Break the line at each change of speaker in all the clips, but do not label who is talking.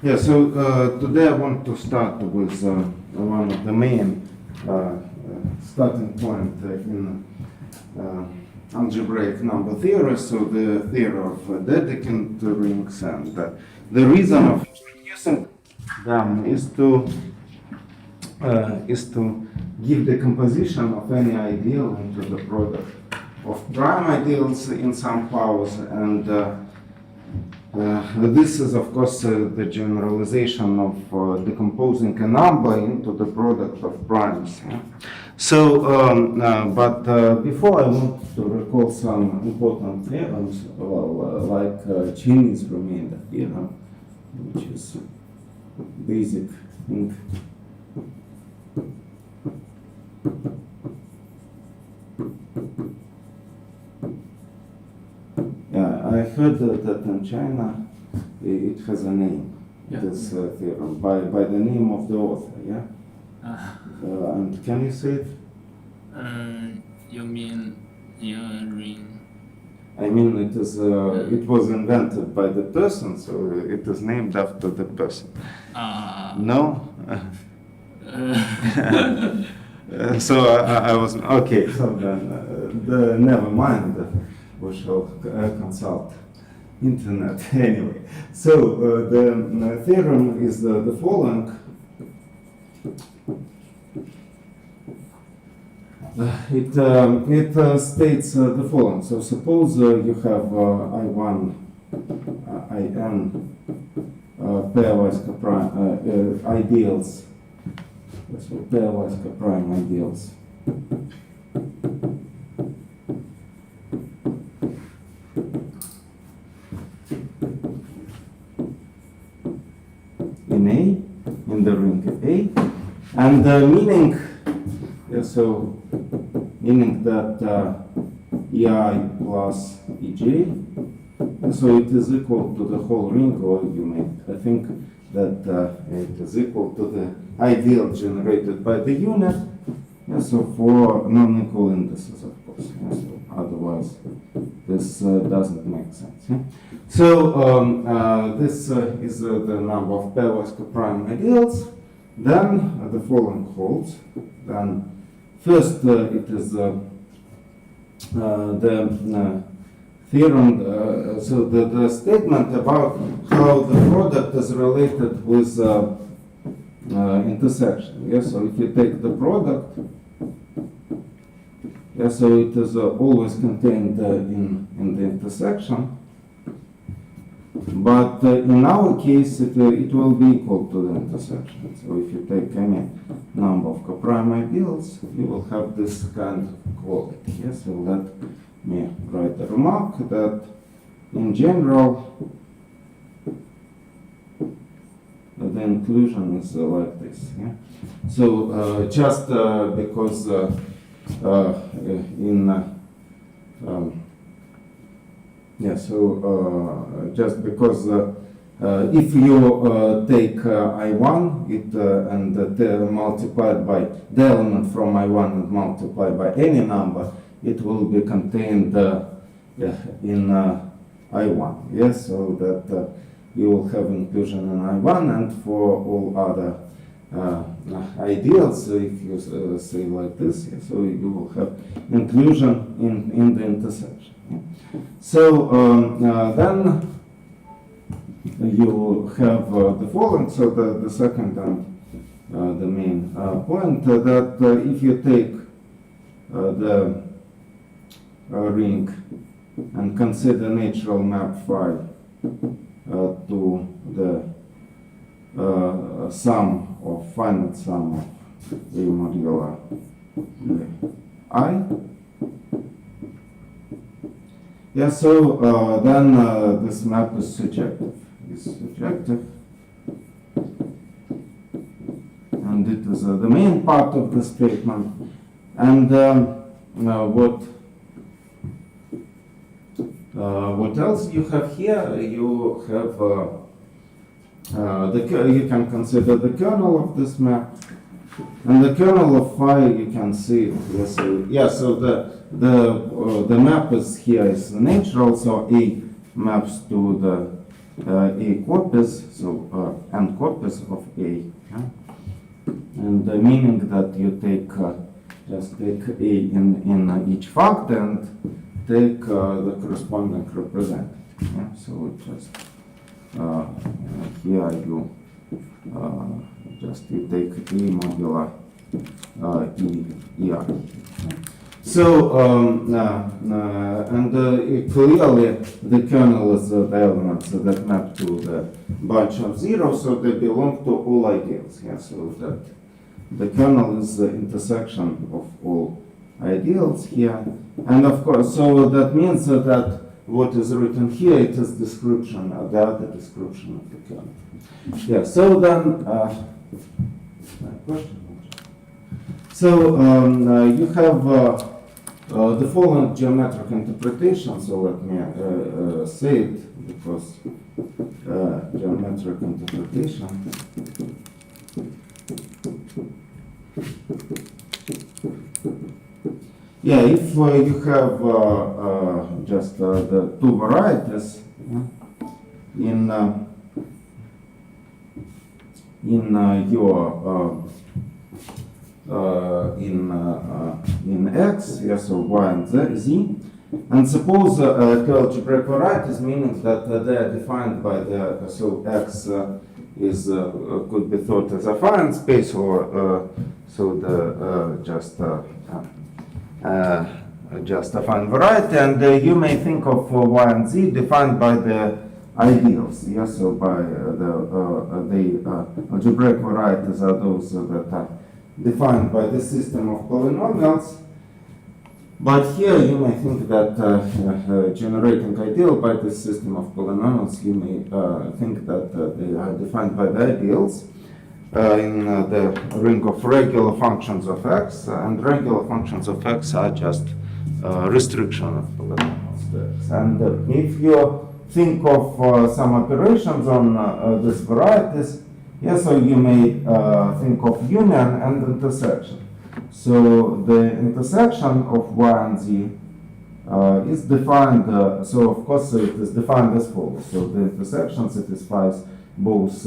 Yeah, so today I want to start with one of the main starting point in algebraic number theory, so the theory of Dedekind rings, and the reason of introducing them is to give the composition of any ideal into the product of prime ideals in some powers, and this is, of course, the generalization of decomposing a number into the product of primes. Yeah? So, but before I want to recall some important theorems, like Chinese remainder theorem, which is basic in I heard that in China it has a name,
Yeah.
this theorem, by the name of the author, yeah? And can you say it?
You mean earring?
I mean, it was invented by the person, so it is named after the person. No? So I was, okay, so then, never mind. We shall consult internet anyway. So the theorem is the following. It states the following. So suppose you have I1, IN pairwise prime ideals. So pairwise prime ideals. In A, in the ring A, and meaning, so meaning that EI plus EJ, so it is equal to the whole ring, or you may think that it is equal to the ideal generated by the unit, so for non-equal indices, of course, so otherwise this doesn't make sense. Yeah? So this is the number of pairwise prime ideals. Then the following holds. Then first it is the theorem. So the statement about how the product is related with intersection. Yes. So if you take the product. Yeah, so it is always contained in the intersection, but in our case it will be equal to the intersection. So if you take any number of coprime ideals, you will have this kind of quality. Yes, so let me write a remark that in general the inclusion is like this. Yeah? So just because just because if you take I1 and multiplied by the element from I1 and multiplied by any number, it will be contained in I1. Yes, so that you will have inclusion in I1, and for all other ideals, if you say like this, so you will have inclusion in the intersection. So then you have the following. So the second and the main point that if you take the ring and consider natural map phi to the sum of finite sum of A modular I. Yeah, so then this map is surjective. And it is the main part of the statement. And what else you have here? You have you can consider the kernel of this map, and the kernel of phi you can see. So the map is here is natural. So A maps to the A copies. So n copies of A. Yeah? And meaning that you take just take A in each fact and take the corresponding representative. Yeah? So just here you just you take A modular EI. So clearly the kernel is the elements that map to the bunch of zeros, so they belong to all ideals. Yeah, so that the kernel is the intersection of all ideals here, and of course, so that means that what is written here it is description, the other description of the kernel. Yeah. So then, question. So you have the following geometric interpretation. So let me say it because geometric interpretation. Yeah, if you have just the two varieties in your in X, yes, so Y and Z, and suppose two algebraic varieties, meaning that they are defined by the, so X is could be thought as a finite space, or so the just a finite variety, and you may think of Y and Z defined by the ideals, yes, so by the algebraic varieties are those that are defined by the system of polynomials. But here you may think that generating ideal by the system of polynomials, you may think that they are defined by the ideals in the ring of regular functions of X, and regular functions of X are just restriction of polynomials to X. And if you think of some operations on these varieties, yes, so you may think of union and intersection. So the intersection of Y and Z is defined, so of course it is defined as follows. So the intersection satisfies both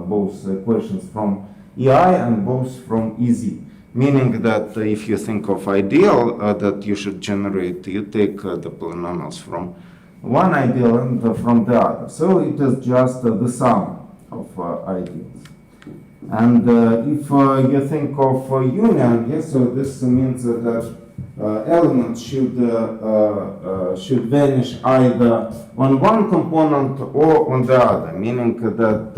both equations from EI and both from EZ. Meaning that if you think of ideal that you should generate, you take the polynomials from one ideal and from the other. So it is just the sum of ideals. And if you think of union, yes, so this means that elements should vanish either on one component or on the other, meaning that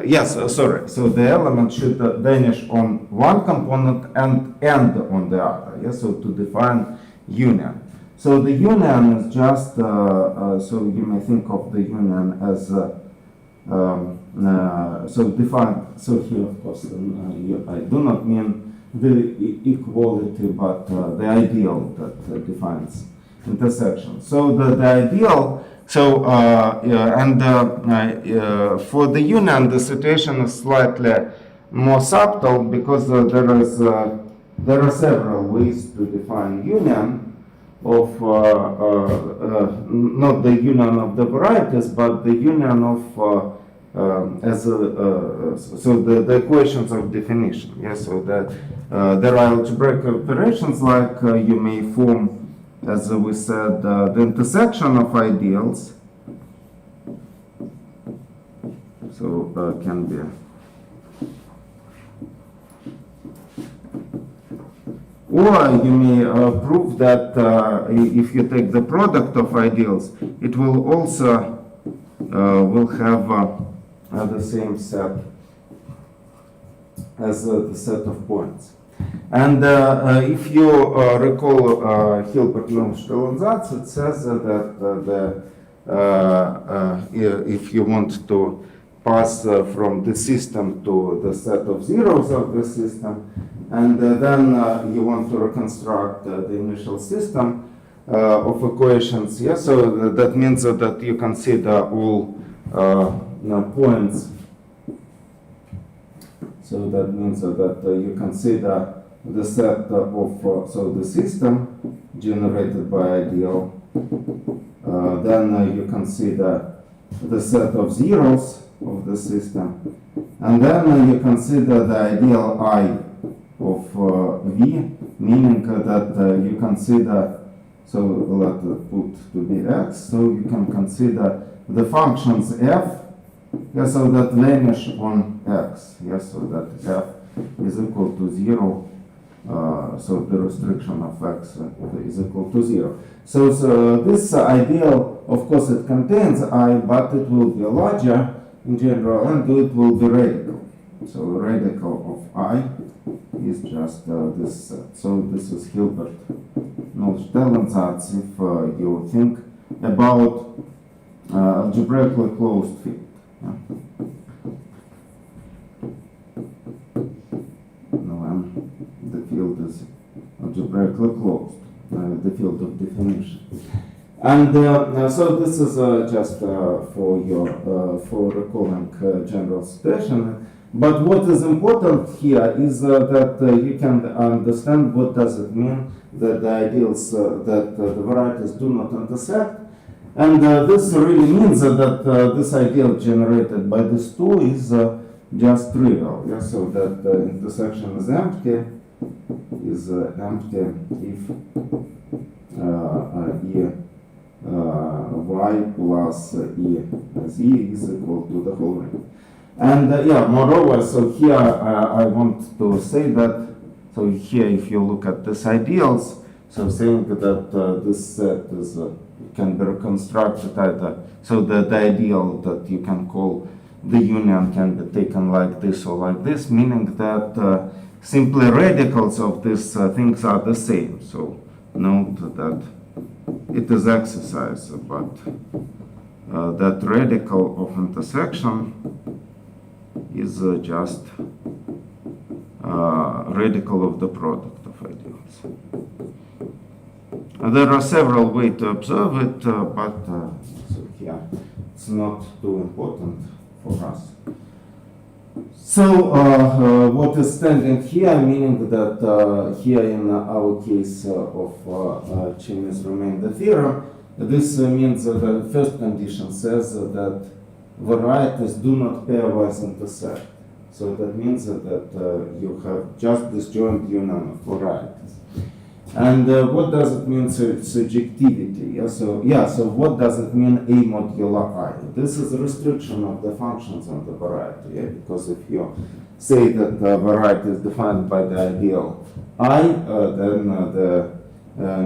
yes, sorry. So the element should vanish on one component and end on the other. Yes, so to define union. So the union is just so you may think of the union as so defined. So here, of course, I do not mean the equality, but the ideal that defines intersection. So the ideal. So for the union, the situation is slightly more subtle because there are several ways to define union of not the union of the varieties, but the union of so the equations of definition. Yes, so that there are algebraic operations like you may form, as we said, the intersection of ideals. So can be. Or you may prove that if you take the product of ideals, it will also will have the same set as the set of points. And if you recall Hilbert-Lewonsz-Stellensatz, it says that if you want to pass from the system to the set of zeros of the system, and then you want to reconstruct the initial system of equations, yes, so that means that you consider all points. So that means that you consider the set of so the system generated by ideal. Then you consider the set of zeros of the system, and then you consider the ideal I of V, meaning that you consider, so let put to be x, so you can consider the functions f, yeah, so that vanish on x, yes, so that f is equal to 0, so the restriction of x is equal to 0. So this ideal, of course, it contains I, but it will be larger in general, and it will be radical. So radical of I is just this set. So this is Hilbert Nullstellensatz if you think about algebraically closed field. Yeah? When the field is algebraically closed, the field of definition. And so this is just for your for recalling general situation. But what is important here is that you can understand what does it mean that the ideals, that the varieties do not intersect. And this really means that this ideal generated by this two is just trivial. Yeah? So that the intersection is empty if y plus e z is equal to the whole ring. And yeah, moreover, so here I want to say that, so here if you look at these ideals, so saying that this set is, can be reconstructed either, so the ideal that you can call the union can be taken like this or like this, meaning that simply radicals of these things are the same. So note that it is exercise, but that radical of intersection is just radical of the product of ideals. There are several ways to observe it, but so here it's not too important for us. So what is standing here, meaning that here in our case of Chinese remainder theorem, this means that the first condition says that varieties do not pairwise intersect. So that means that you have just disjoint union of varieties. And what does it mean surjectivity? Yeah, so what does it mean A modular I? This is a restriction of the functions on the variety, yeah? Because if you say that the variety is defined by the ideal I, then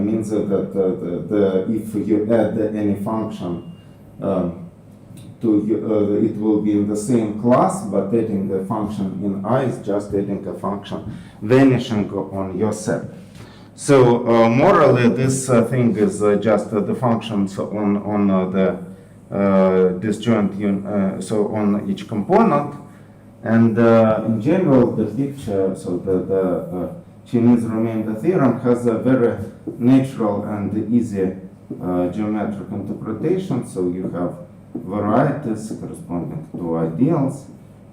means that if you add any function it will be in the same class, but adding a function in I is just adding a function vanishing on your set. So morally, this thing is just the functions on the disjoint, so on each component, and in general, the picture, so the Chinese remainder theorem has a very natural and easy geometric interpretation. So you have varieties corresponding to ideals.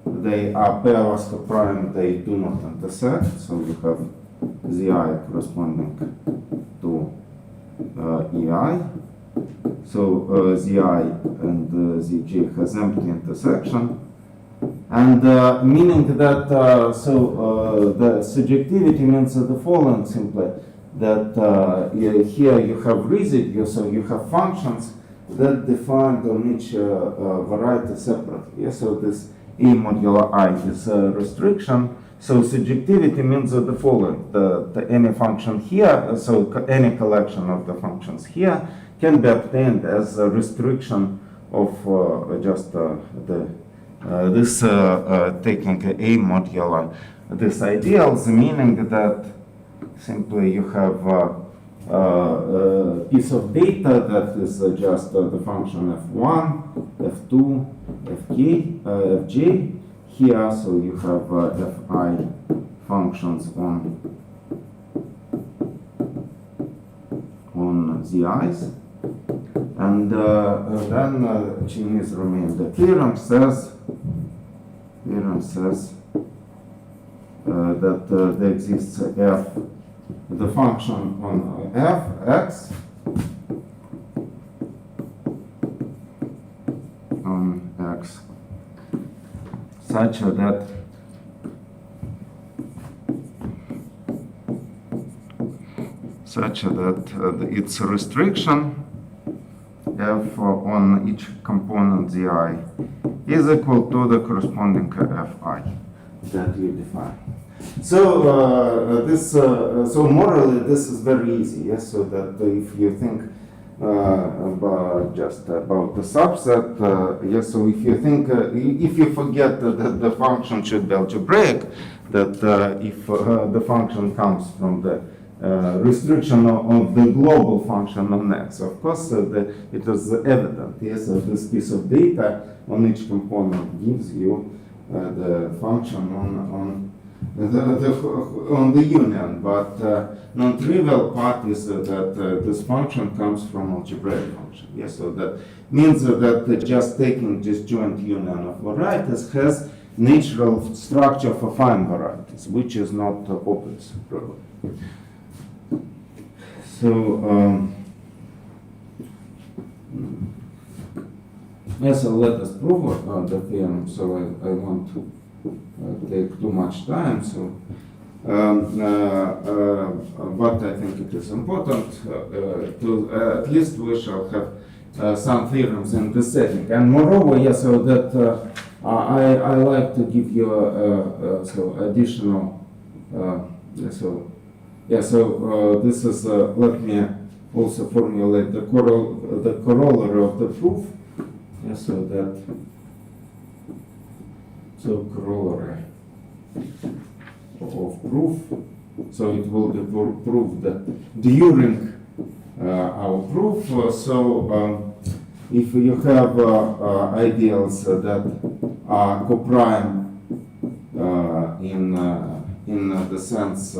They are pairwise coprime, they do not intersect. So you have Zi corresponding to Ei. So Zi and Zj has empty intersection. And meaning that, the surjectivity means the following simply, that here you have residue, so you have functions that defined on each variety separately. Yeah? So this A modular I is a restriction. So surjectivity means the following, any function here, so any collection of the functions here can be obtained as a restriction of just this taking A modular this ideals, meaning that simply you have a piece of data that is just the function f1, f2, fj here, so you have fi functions on the i's, and then Chinese remainder theorem says that there exists f, the function on f x on X such that its restriction f on each component zi is equal to the corresponding fi that you define. So so morally this is very easy. Yes, so that if you think about the subset, yes, so if you think if you forget that the function should be algebraic, that if the function comes from the restriction of the global function on X. Of course, it is evident, yes, that this piece of data on each component gives you the function on the union, but non-trivial part is that this function comes from algebraic function. Yes, so that means that just taking disjoint union of varieties has natural structure for fine varieties, which is not obvious, probably. So, yes, so let us prove the theorem. So I want to take too much time. So, but I think it is important to at least we shall have some theorems in this setting. And moreover, yes, so that I like to give you so additional. So this is, let me also formulate the corollary of the proof. Yeah, so that, so corollary of proof. So it will be proved that during our proof. If you have ideals that are coprime in the sense,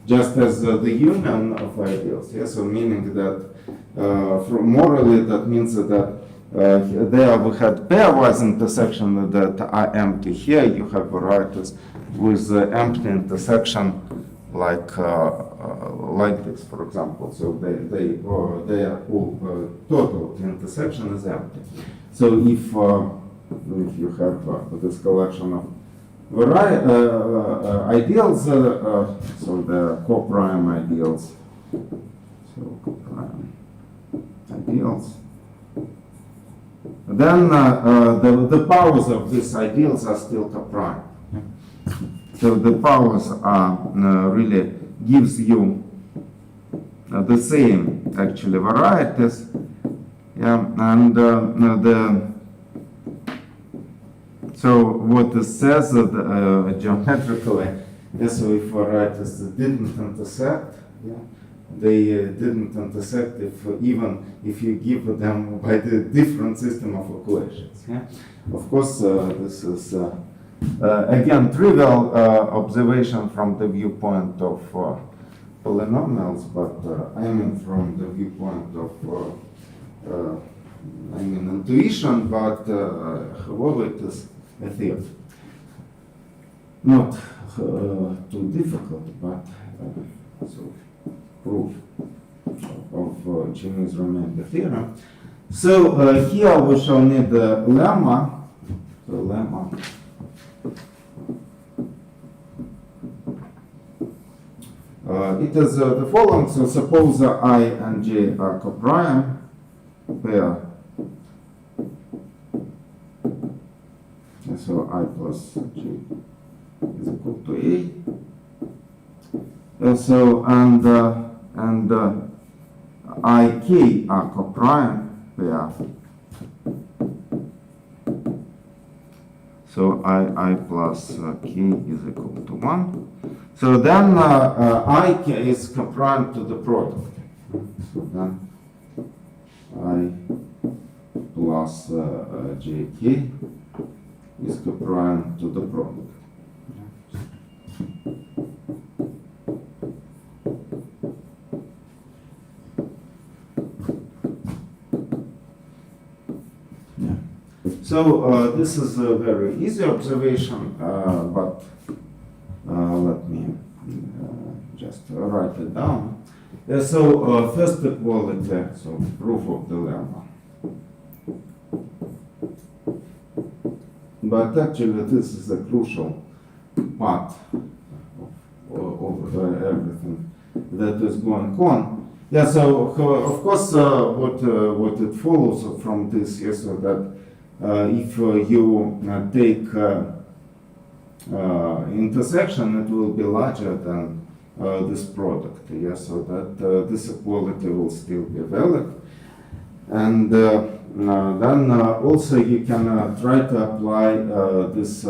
just as the union of ideals, yes, so meaning that morally that means that there we had pairwise intersection that are empty. Here you have varieties with empty intersection like this, for example. So they are all total intersection is empty. So if you have this collection of ideals, so the coprime ideals, so coprime ideals, then the powers of these ideals are still coprime. So the powers are really gives you the same actually varieties, yeah, and so what it says geometrically, yes, so if varieties didn't intersect, yeah, they didn't intersect even if you give them by the different system of equations. Yeah? Of course, this is again trivial observation from the viewpoint of polynomials, but I mean from the viewpoint of intuition, but however it is a theory. Not too difficult, but so proof of Chinese remainder theorem. So here we shall need the lemma. So lemma. It is the following. So suppose I and J are coprime pair. So I plus J is equal to A. So and I K are coprime pair. So I plus K is equal to 1. So then I K is coprime to the product. So then I plus JK is coprime to the product. Yeah. So this is a very easy observation, but let me just write it down. So first equality, so proof of the lemma. but actually this is a crucial part of everything that is going on. Yeah, so of course, what it follows from this is that if you take intersection, it will be larger than this product. Yeah, so that this equality will still be valid. And then also you can try to apply this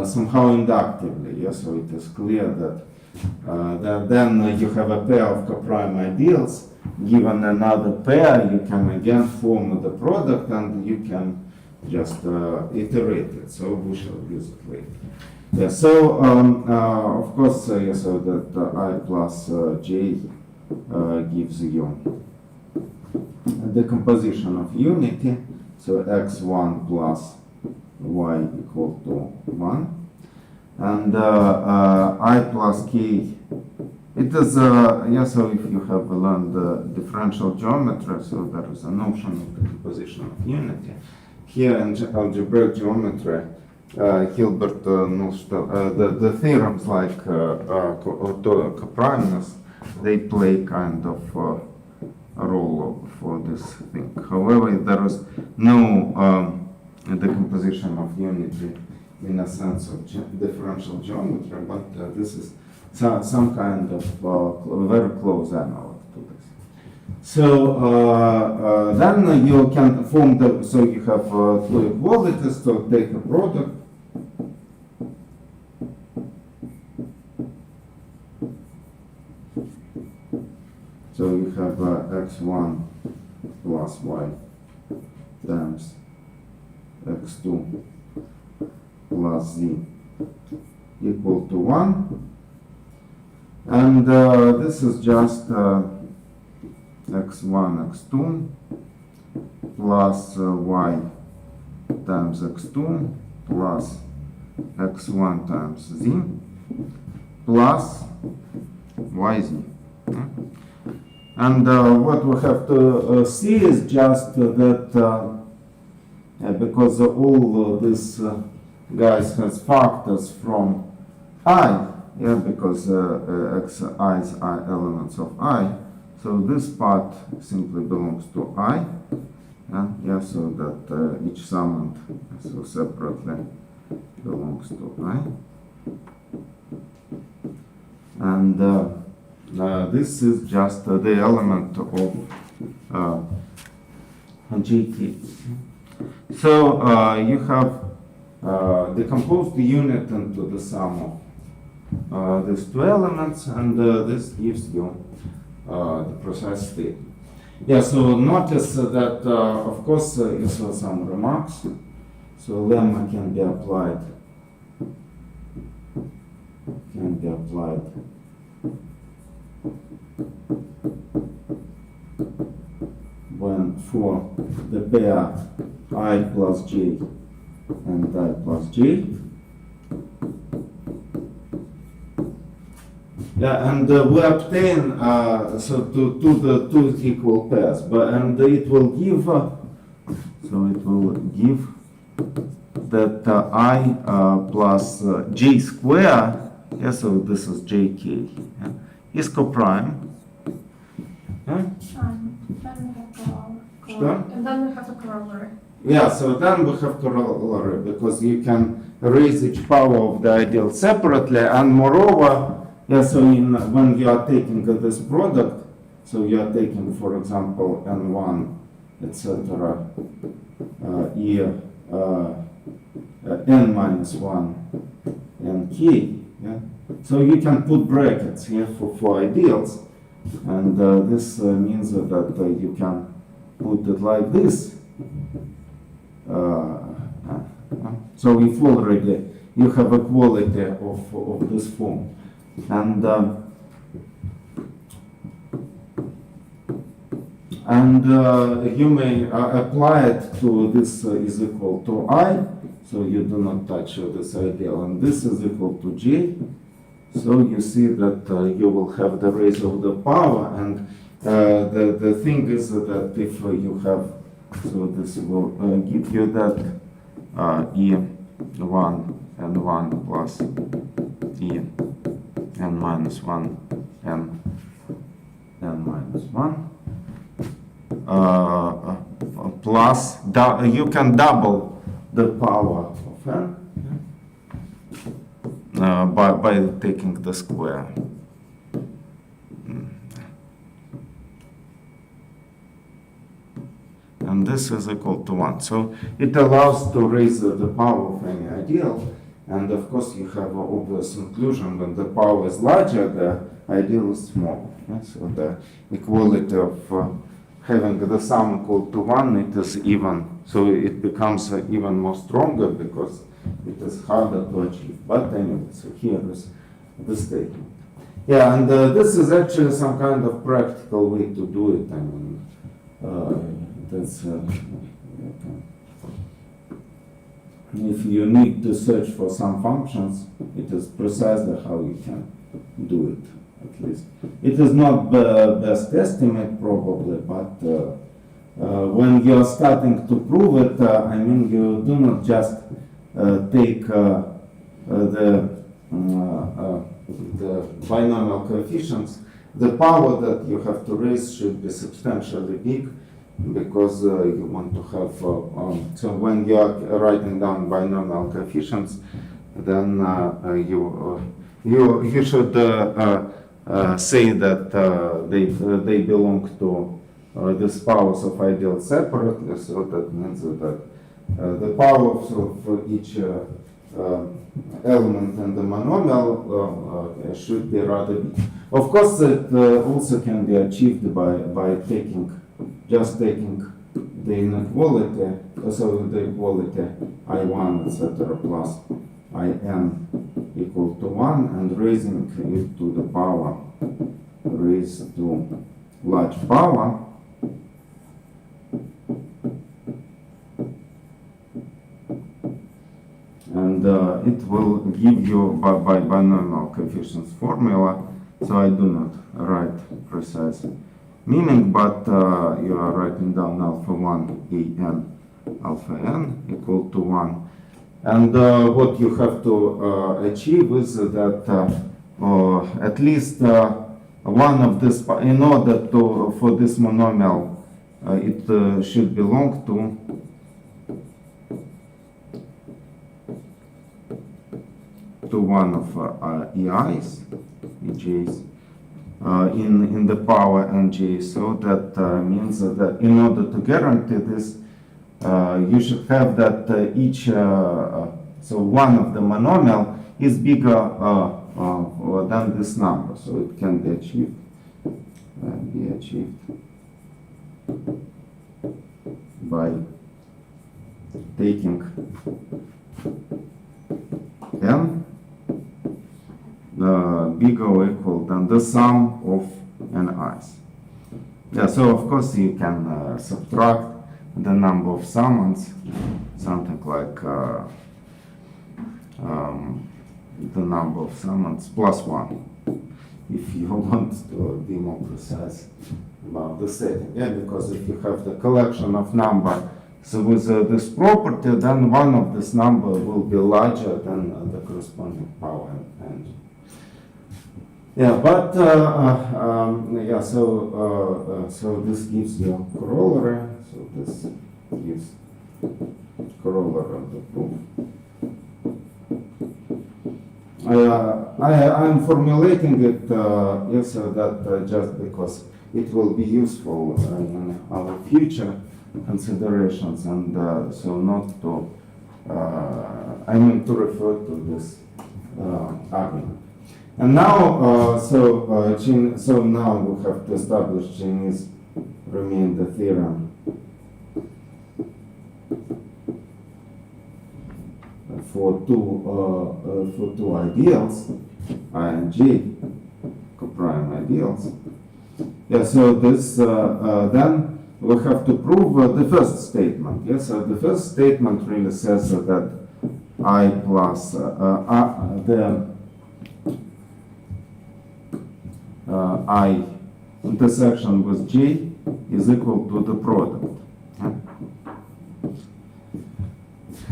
somehow inductively. Yeah, so it is clear that then you have a pair of coprime ideals. Given another pair, you can again form the product, and you can just iterate it. So we shall use it later. Yeah, so of course, so that I plus j gives you the composition of unity. So x1 plus y equal to 1. And I plus k, it is, yeah, so if you have learned differential geometry, so there is a notion of the composition of unity. Here in algebraic geometry, Hilbert the theorems like coprimeness, they play kind of a role for this thing. However, there is no decomposition of unity in a sense of differential geometry, but this is some kind of very close analog to this. So then you can form the, so you have two equalities, so take a product. So you have x1 plus y times x2 plus z equal to 1. And this is just x1, x2 plus y times x2 plus x1 times z plus yz. And what we have to see is just that because all this guys has factors from I, yeah, because xi's are elements of I, so this part simply belongs to I, yeah, so that each summand so separately belongs to I, and this is just the element of GT. So you have decomposed the unit into the sum of these two elements, and this gives you the precise state. Yeah, so notice that, of course, you saw some remarks. So lemma can be applied when for the pair I plus j and I plus j. Yeah, and we obtain so to the two equal pairs, but and it will give that I plus j square. Yeah, so this is jk. Yeah, is coprime. Yeah?
And then we have a corollary.
Yeah, so then we have corollary because you can raise each power of the ideal separately, and moreover, yeah, so when you are taking this product, so you are taking, for example, n1, etc., n minus 1, and k, yeah? So you can put brackets here for ideals, and this means that you can put it like this. So if already you have a quality of this form, and you may apply it to this is equal to I, so you do not touch this ideal, and this is equal to j. So you see that you will have the raise of the power, and the thing is that if you have, so this will give you that E 1 and 1 plus t n minus 1 n minus 1 plus you can double the power of n by taking the square. And this is equal to 1. So it allows to raise the power of any ideal. And of course, you have an obvious inclusion. When the power is larger, the ideal is smaller. Yeah? So the equality of having the sum equal to 1, it is even. So it becomes even more stronger because it is harder to achieve. But anyway, so here is the statement. Yeah, and this is actually some kind of practical way to do it. I mean, that's if you need to search for some functions, it is precisely how you can do it, at least. It is not the best estimate, probably, but when you are starting to prove it, I mean, you do not just take the binomial coefficients. The power that you have to raise should be substantially big, because you want to have, so when you are writing down binomial coefficients, then you should say that they belong to these powers of ideals separately. So that means that the powers of each element in the monomial should be rather big. Of course, it also can be achieved by just taking the inequality, so the equality I1, etc., plus In equal to 1, and raising it to the power, raised to large power. And it will give you by binomial coefficients formula, so I do not write precise meaning, but you are writing down alpha 1 an alpha n equal to 1. And what you have to achieve is that at least one of this, in order for this monomial, it should belong to one of EIs, EJs, in the power nj. So that means that in order to guarantee this, you should have that each, so one of the monomial is bigger than this number. So it can be achieved, by taking n bigger or equal than the sum of ni's. Yeah, so of course you can subtract the number of summands, something like the number of summands plus 1, if you want to be more precise about the setting. Yeah, because if you have the collection of number, so with this property, then one of this number will be larger than the corresponding power n. Yeah, but yeah, so this gives you corollary. So this gives corollary of the proof. I'm formulating it yes, that just because it will be useful in our future considerations, and so not to, I mean to refer to this argument. And now, so now we have to establish Chinese remainder theorem for two ideals, I and J, coprime ideals. Yeah, so this then we have to prove the first statement. Yes, so the first statement really says that I plus the I intersection with J is equal to the product.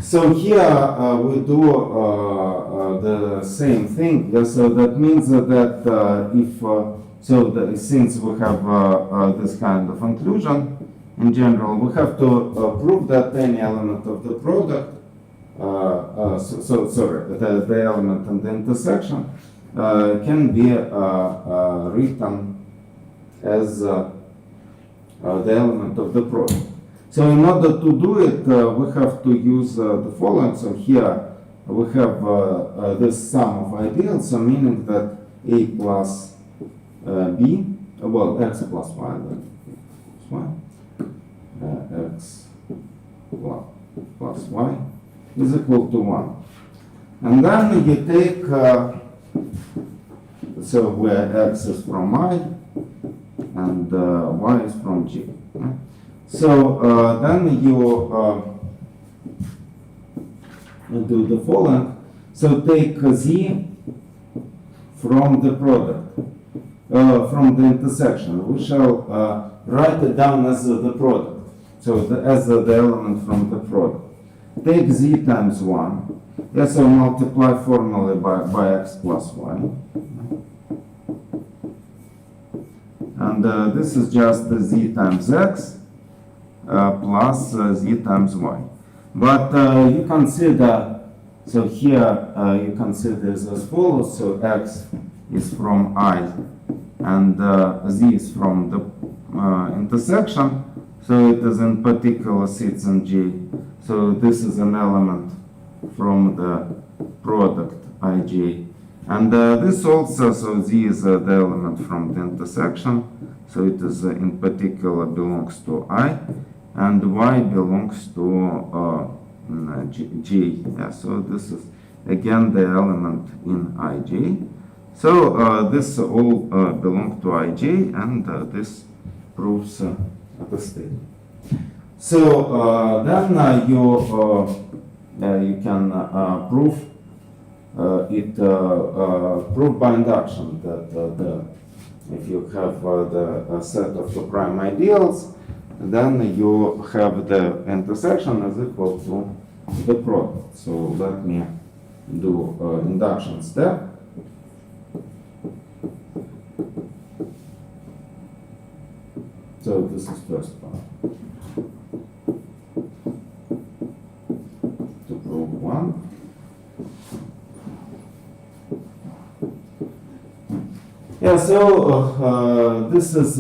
So here we do the same thing. Yeah, so that means that if since we have this kind of inclusion in general, we have to prove that any element of the product, the element in the intersection can be written as the element of the product. So in order to do it, we have to use the following. So here we have this sum of ideals, so meaning that a plus b, well, x plus y, x plus y is equal to 1. And then you take, so where x is from I and y is from g. Right? So then you do the following. So take z from the product, from the intersection. We shall write it down as the product. So as the element from the product. Take z times 1. Yes, so multiply formally by x plus y. And this is just the z times x. Plus z times y. But you consider, so here you consider this as follows. So x is from I and z is from the intersection. So it is in particular sits in G. So this is an element from the product ij. And this also, so z is the element from the intersection. So it is in particular belongs to I. And y belongs to G. Yeah, so this is again the element in ij. So this all belong to ij, and this proves the statement. So then you can prove it prove by induction that if you have the set of the prime ideals, then you have the intersection is equal to the product. So let me do induction step. So this is first part. To prove 1. Yeah, so this is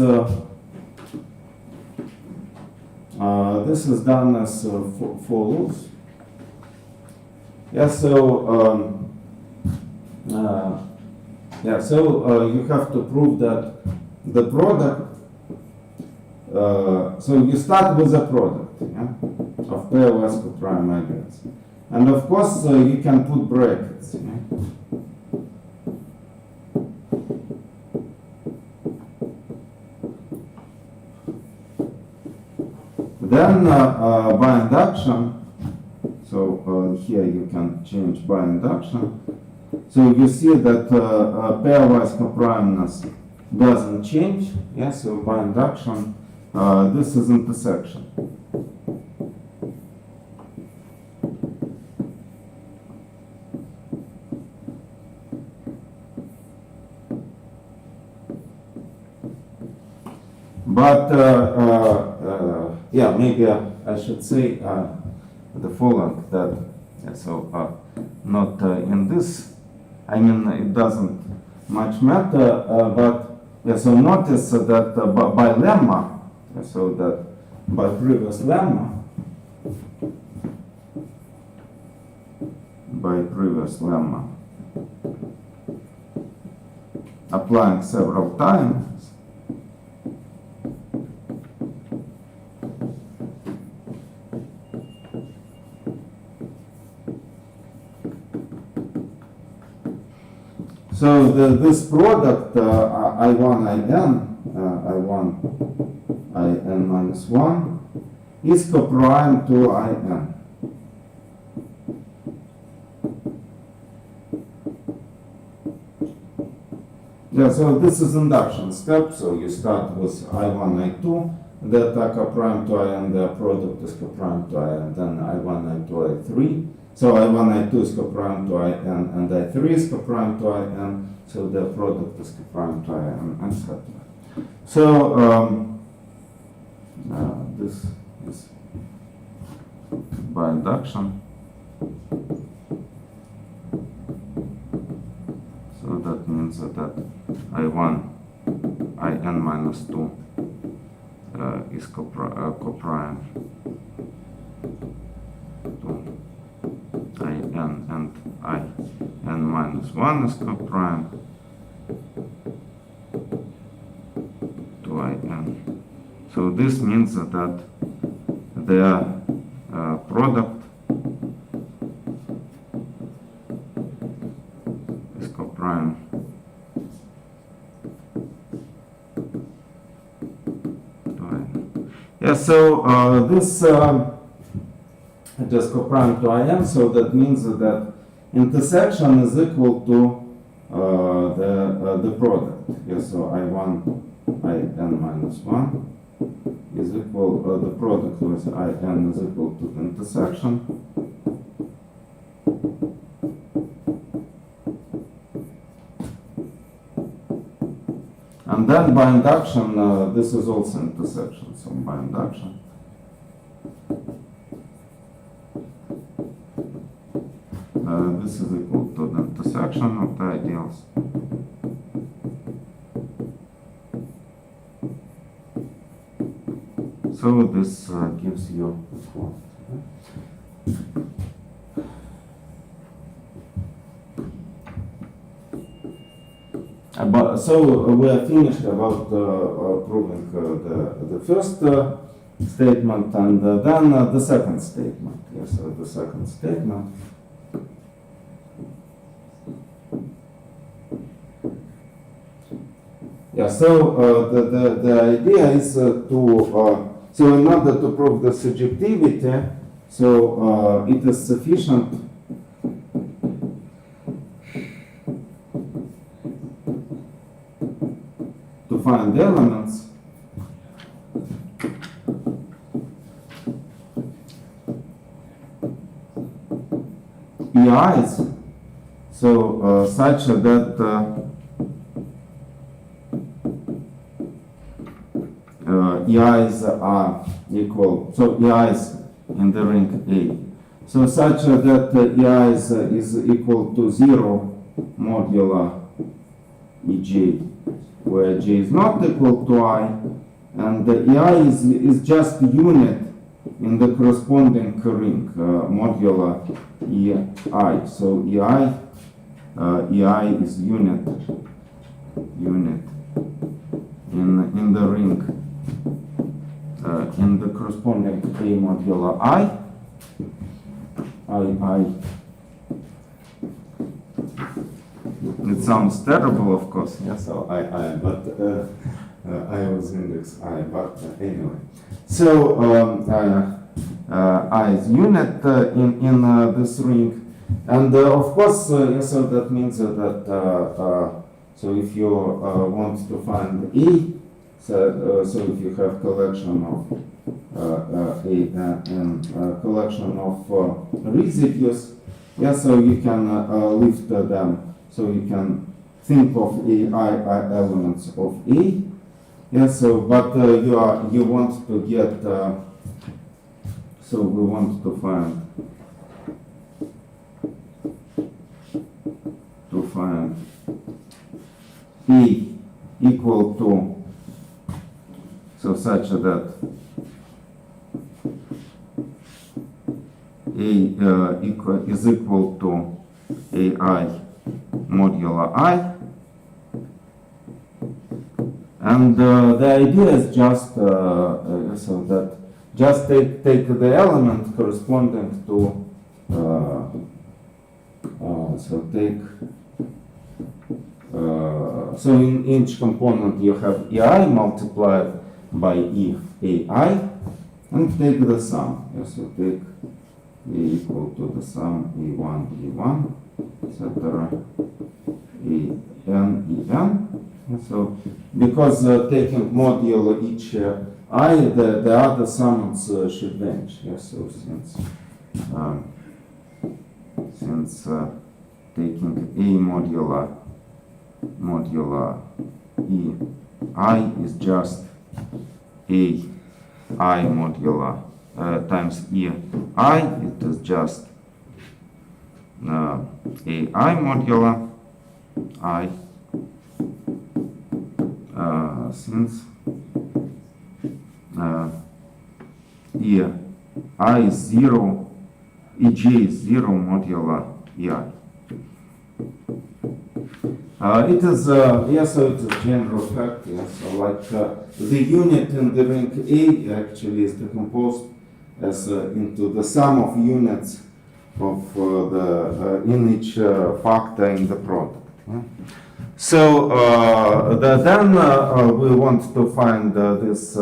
done as follows. Yeah, so you have to prove that the product. So you start with a product, yeah, of pairwise prime ideals, and of course you can put brackets. Yeah. Then by induction, so here you can change by induction. So you see that pairwise coprimeness doesn't change. Yeah, so by induction, this is intersection. But yeah, maybe I should say the following that not in this. I mean, it doesn't much matter. But yeah, so notice that by lemma, so that by previous lemma, applying several times. So this product I1 in minus 1 is coprime to in. Yeah, so this is induction step. So you start with I1, I2, that are coprime to I and their product is coprime to I, and then I1, I2, I3. So I1, I2 is coprime to IN, and I3 is coprime to IN, so their product is coprime to IN, etc. So this is by induction. So that means that I1, IN minus 2 is coprime to IN, and IN minus 1 is coprime to IN. So this means that their product is coprime to IN. Yeah, so this it is coprime to IN, so that means that intersection is equal to the product. Yeah, so I1, IN minus 1 is equal, the product with IN is equal to the intersection. And then by induction, this is also intersection, so by induction. This is equal to the intersection of the ideals. So this gives you so we are finished about proving the first statement, and then the second statement. Yes, the second statement. Yeah, so the idea is to so in order to prove the surjectivity, so it is sufficient to find the elements EIs, so such that EIs are equal, so EIs in the ring A, so such that EIs is equal to 0 modular EJ, where J is not equal to I, and the EI is just unit in the corresponding ring, modular EI, so EI is unit in the ring, in the corresponding A modular I. It sounds terrible, of course, yes, so but I was index I, but anyway. So I is unit in this ring, and of course, yes, so that means that so if you want to find E, so if you have collection of a collection of residues, yeah, so you can lift them, so you can think of AI elements of A, yeah, so but you want to get so we want to find A equal to, so such that A is equal to AI modular I, and the idea is just so that just take the element corresponding to so take so in each component you have EI multiplied by EAI, and take the sum. Yes, so take A equal to the sum E1, etc. EN. So because taking modulo each the other summonds should vanish. Yes, so since taking A modular E I is just A I modular times E I, it is just A I modular I, since E I is 0, EJ is 0 modular EI. It is, yes, so it is general fact, yes, so like the unit in the ring A actually is decomposed as into the sum of units of in each factor in the product. Yeah? So then we want to find this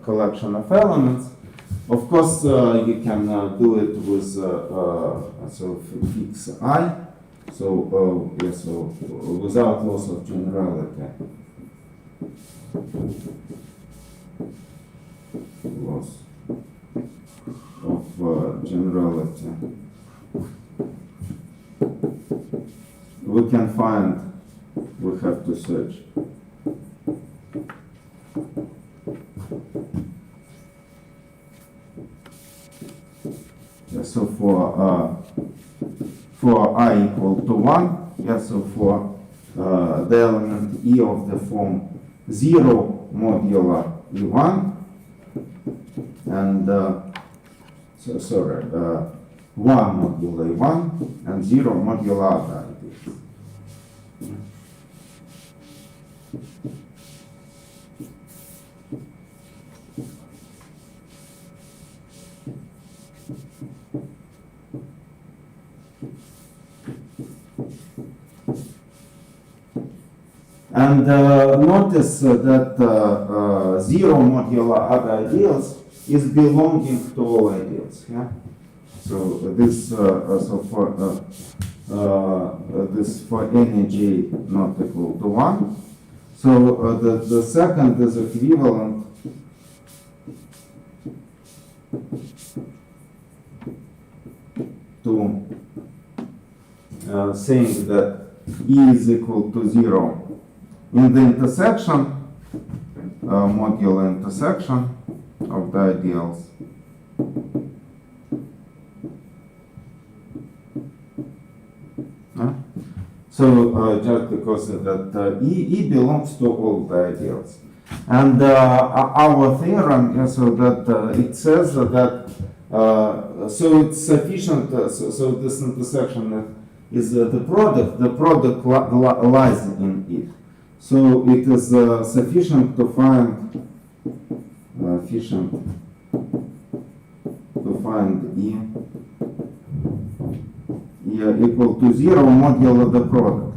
collection of elements. Of course, you can do it with so fix I. So yes, so without loss of generality. Loss of generality. We can find, we have to search. Yeah, so for I equal to 1, yeah, so for the element E of the form 0 modular E1, and so sorry, 1 modular E1 and 0 modular other ideas. And notice that 0 modular other ideals is belonging to all ideals. Yeah. So this this for any j not equal to 1. So the second is equivalent to saying that E is equal to 0 in the intersection, modular intersection of the ideals. So just because that E belongs to all the ideals. And our theorem, so that it says that so it's sufficient, so this intersection is the product lies in it. So it is sufficient to find E equal to 0 modular the product.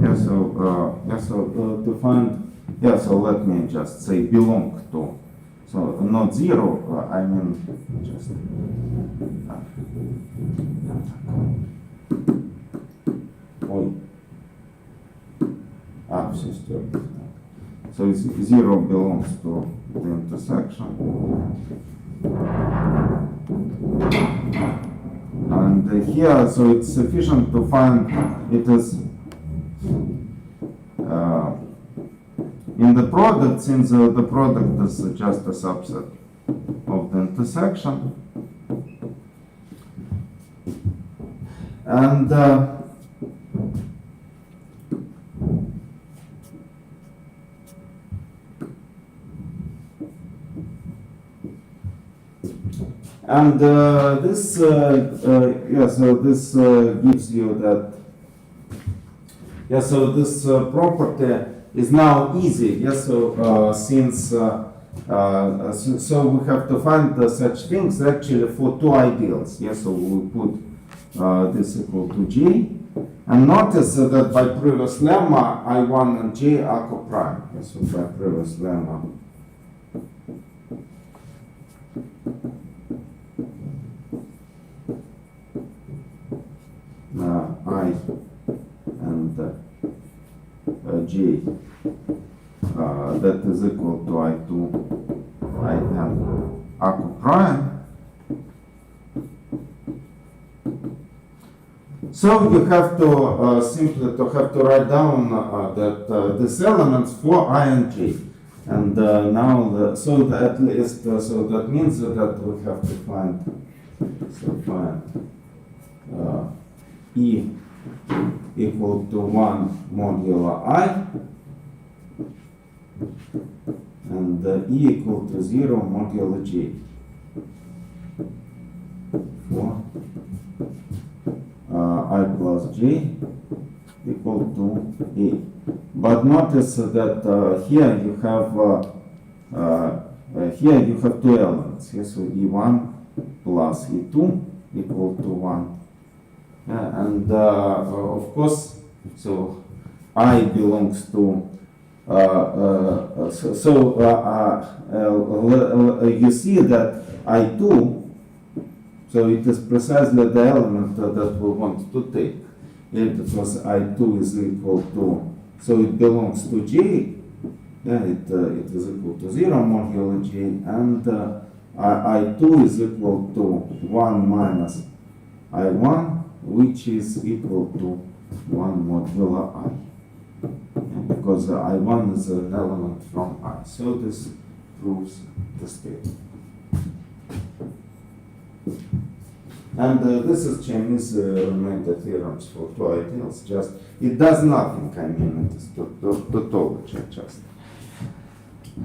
Yeah, so to find, yeah, so let me just say belong to. So not 0, I mean just все стерто. So 0 belongs to the intersection. And here, so it's sufficient to find it is in the product, since the product is just a subset of the intersection. And this, yeah, so this gives you that, yeah, so this property is now easy, yeah, so since, so we have to find such things actually for two ideals, yeah, so we put this equal to J, and notice that by previous lemma, I1 and J are coprime, yeah, so by previous lemma. I j that is equal to I2 IN ACO prime. So you have to simply write down that these elements for I and j, and now so that at least so that means that we have to find E equal to 1 modulo I and E equal to 0 modulo j for I plus j equal to A. But notice that here you have two elements. Yes, so E1 plus E2 equal to 1. And of course, so I belongs to you see that I2, so it is precisely the element that we want to take. Because I2 is equal to, so it belongs to J, it is equal to 0 modulo J, and I2 is equal to 1 minus I1, which is equal to 1 modulo I. Because I1 is an element from I. So this proves the statement. And this is Chinese remainder theorems for two ideals. Just it does nothing. I mean, it is tautology. Just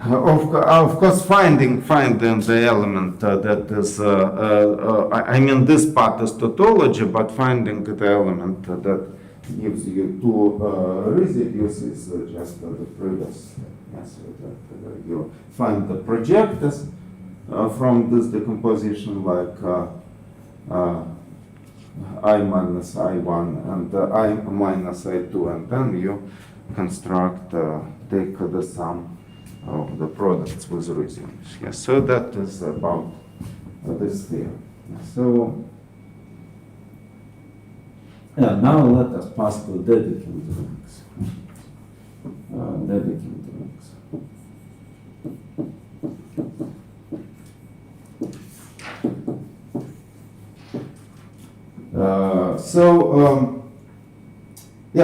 of course, finding the element that is. I mean, this part is tautology, but finding the element that gives you two residues is just the previous. Yes, that you find the projectors from this decomposition, like. I minus I1 and I minus I2, and then you construct, take the sum of the products with residues. Yes, so that is about this theory. So now let us pass to Dedekind rings. Dedekind rings.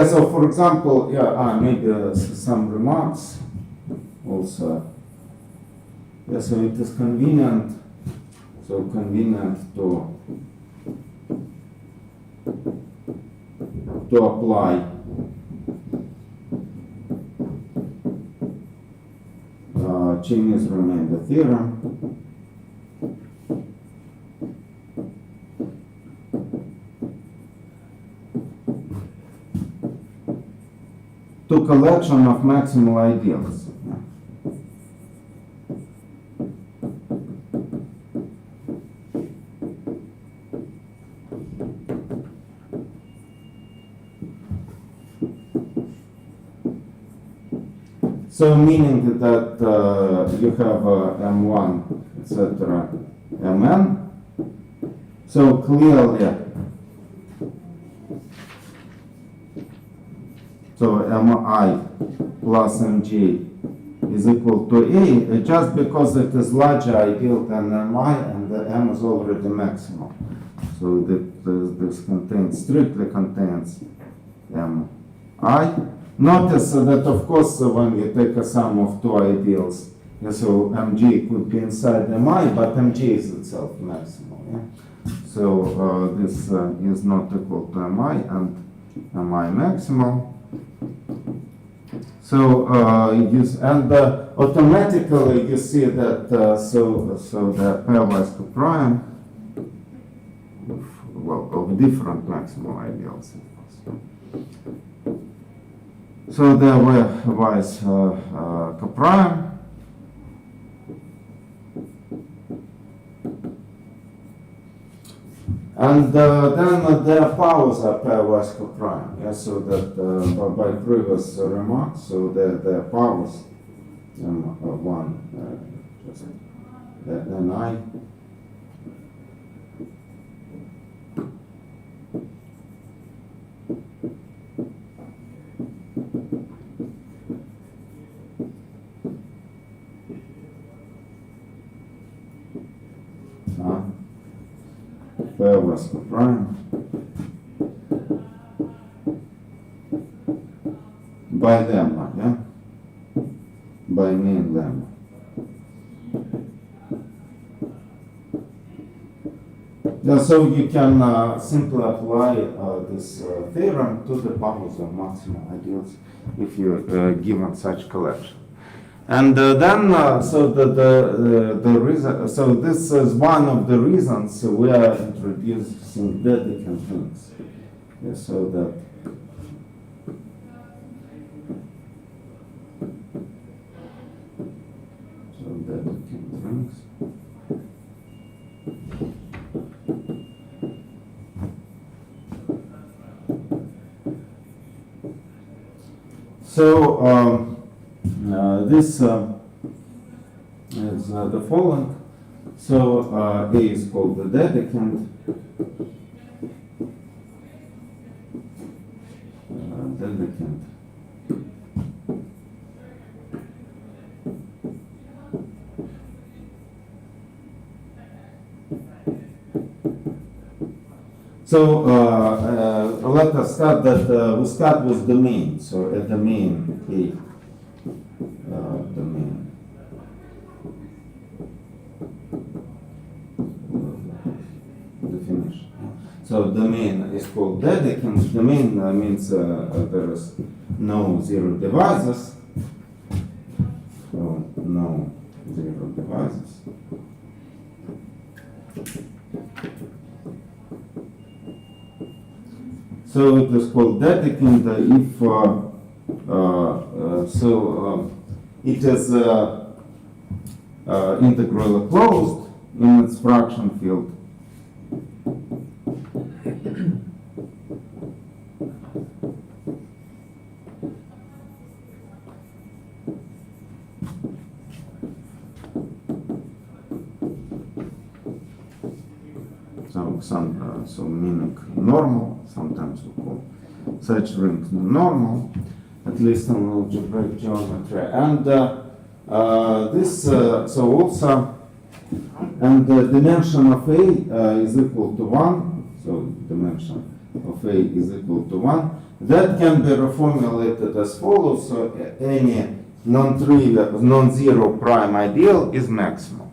So for example, maybe some remarks also. Yeah, so it is convenient to apply Chinese remainder theorem. To collection of maximal ideals. So meaning that you have M1, etc., Mn. So clearly, so Mi plus Mj is equal to A, just because it is larger ideal than Mi, and the M is already maximal. So that this strictly contains Mi. Notice that, of course, when you take a sum of two ideals, so Mj could be inside Mi, but Mj is itself maximal. Yeah? So this is not equal to Mi, and Mi maximal. So automatically you see that so the pairwise to prime of different maximal ideals. So there were wise coprime. And then their powers are pairwise coprime. Yeah, so that by previous remarks, so their powers one just Ni. Vasco prime by lemma, yeah? By main lemma. Yeah, so you can simply apply this theorem to the bubbles of maximal ideals if you given such collection. And then, so the reason, so this is one of the reasons we are introducing Dedekind rings. Yeah, so that Dedekind rings. So this is the following. So A is called the Dedekind. Dedekind. So let us start that we start with domain. So a domain A, domain. Definition. So domain is called Dedekind. Domain means there is no zero divisors. So no zero divisors. So it is called Dedekind if it is integrally closed in its fraction field. So meaning normal, sometimes we call such rings normal, at least in algebraic geometry. And this, so also, and the dimension of A is equal to 1, so dimension of A is equal to 1. That can be reformulated as follows, so any non-trivial, non-zero prime ideal is maximal.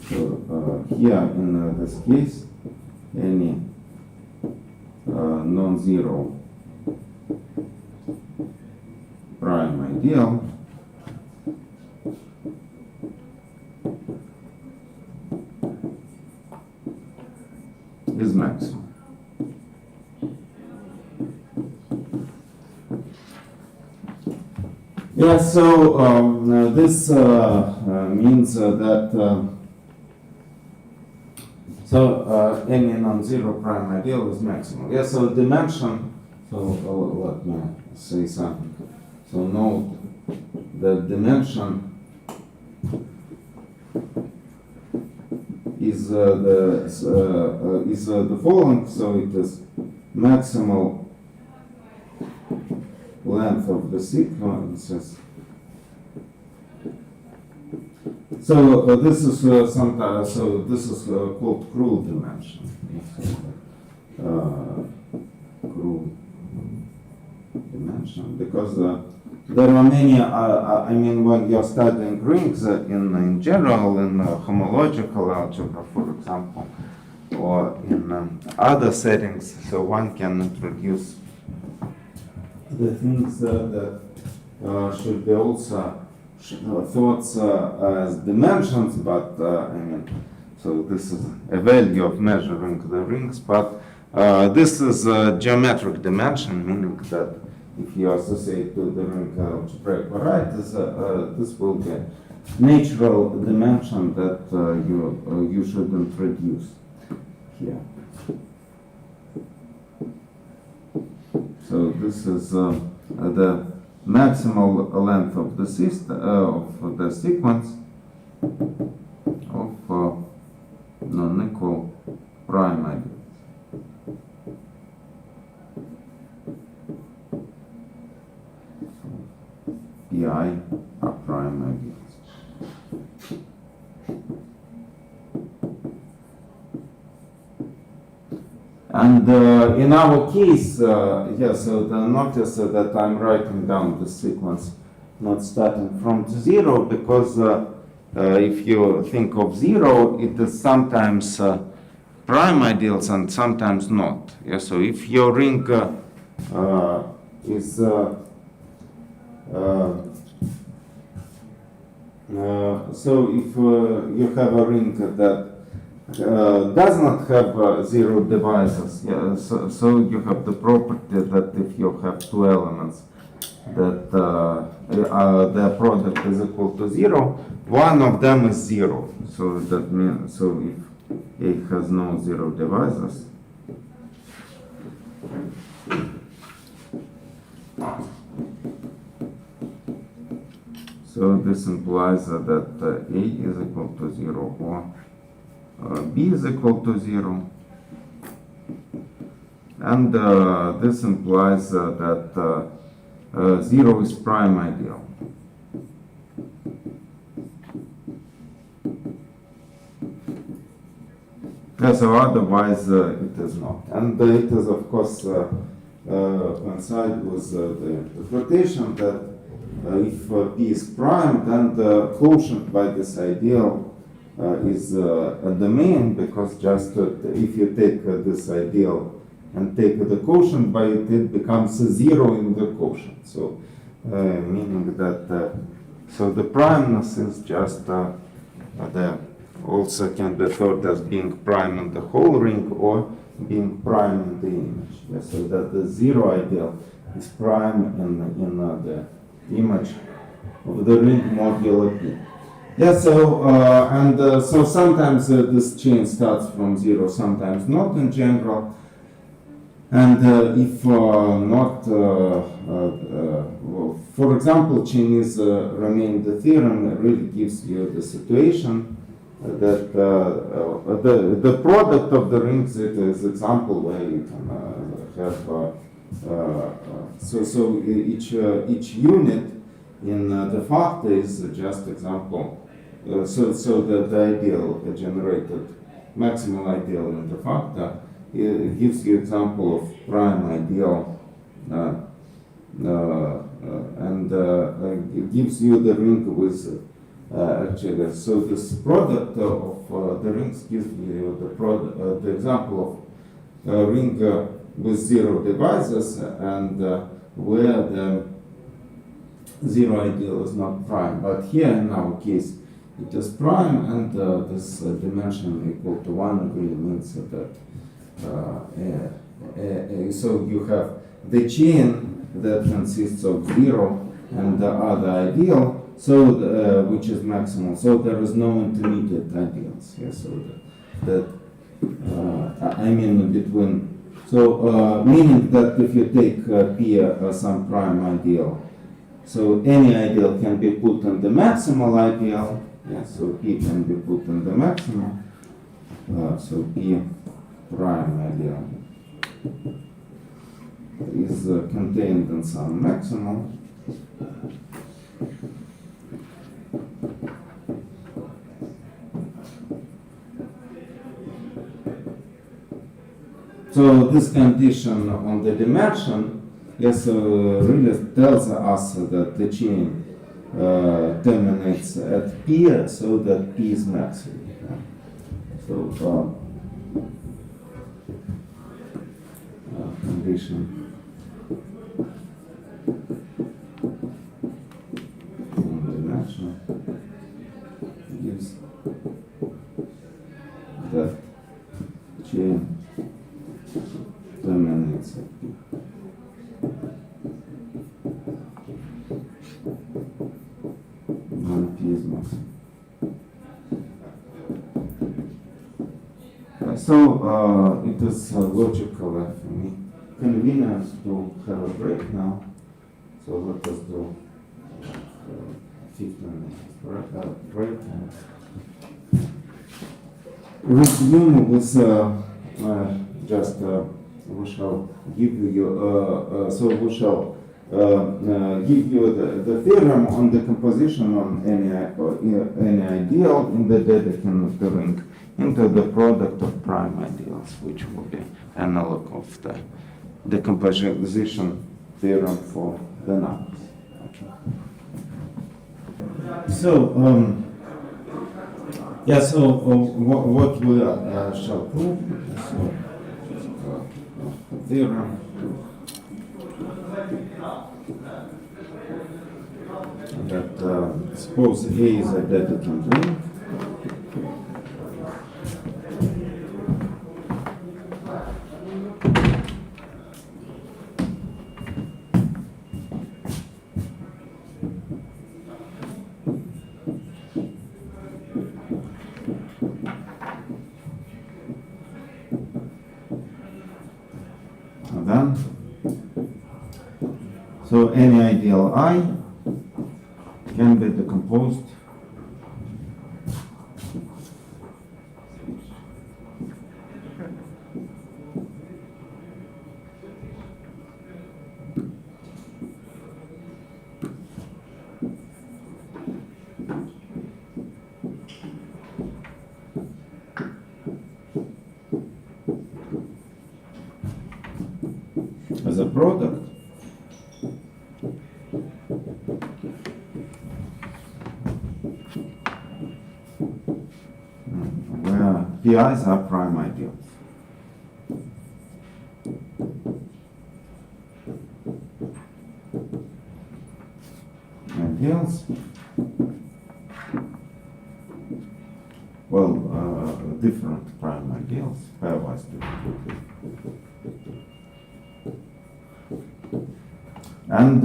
So here in this case, any non-zero prime ideal is maximum. Yeah, so this means that any non-zero prime ideal is maximal. Yeah, so dimension, so let me say something. So note that dimension is the following, so it is maximal length of the sequences. So this is sometimes, so this is called crude dimension. Crude dimension, because there are many, I mean, when you're studying rings in general, in homological algebra, for example, or in other settings, so one can introduce the things that should be also thoughts as dimensions, but I mean, so this is a value of measuring the rings, but this is a geometric dimension, meaning that if you associate to the ring algebraic varieties, this will be a natural dimension that you should introduce here. So this is the maximal length of the system of the sequence of non-equal prime ideals. Pi are prime ideals. in our case, so notice that I'm writing down the sequence, not starting from 0, because if you think of 0, it is sometimes prime ideals and sometimes not. Yeah, so if your ring is so if you have a ring that does not have 0 divisors, yeah, so you have the property that if you have two elements that their product is equal to 0, one of them is 0. So that means, so if A has no 0 divisors, so this implies that A is equal to 0 or B is equal to 0. And this implies that 0 is prime ideal. Yeah, so otherwise it is not. And it is, of course, coincide with the interpretation that if P is prime, then the quotient by this ideal is a domain, because just if you take this ideal and take the quotient by it, it becomes 0 in the quotient. So meaning that so the primeness is just the also can be thought as being prime in the whole ring or being prime in the image. Yeah, so that the 0 ideal is prime in the image of the ring modulo P. Yeah, so so sometimes this chain starts from 0, sometimes not in general. And if not, for example, Chinese remainder theorem really gives you the situation that the product of the rings, it is example where you can have so each unit in the factor is just example. So the ideal generated maximal ideal in the factor it gives you example of prime ideal and it gives you the ring with actually. So this product of the rings gives you the example of ring with 0 divisors and where the 0 ideal is not prime. But here in our case it is prime, and this dimension equal to 1 really means that so you have the chain that consists of 0 and the other ideal, so which is maximal. So there is no intermediate ideals. Yeah, so that I mean between. So meaning that if you take P some prime ideal, so any ideal can be put in the maximal ideal. Yeah, so P can be put in the maximal. So P prime ideal is contained in some maximal. So this condition on the dimension, yes, really tells us that the chain terminates at P, so that P is maximal. So condition on the dimension gives that chain terminates at P. When P is maximal. So it is logical for me convenient to have a break now. So let us do 15 minutes break and resume with just we shall give you so we shall give you the theorem on the composition on any ideal in the Dedekind ring. into the product of prime ideals, which will be analog of the decomposition theorem for the numbers. Okay. So, what we shall prove? So, theorem that suppose A is a dedekind ring. And then, so any ideal I can be decomposed as a product where PIs are prime ideals. Ideals, well, different prime ideals, pairwise different. And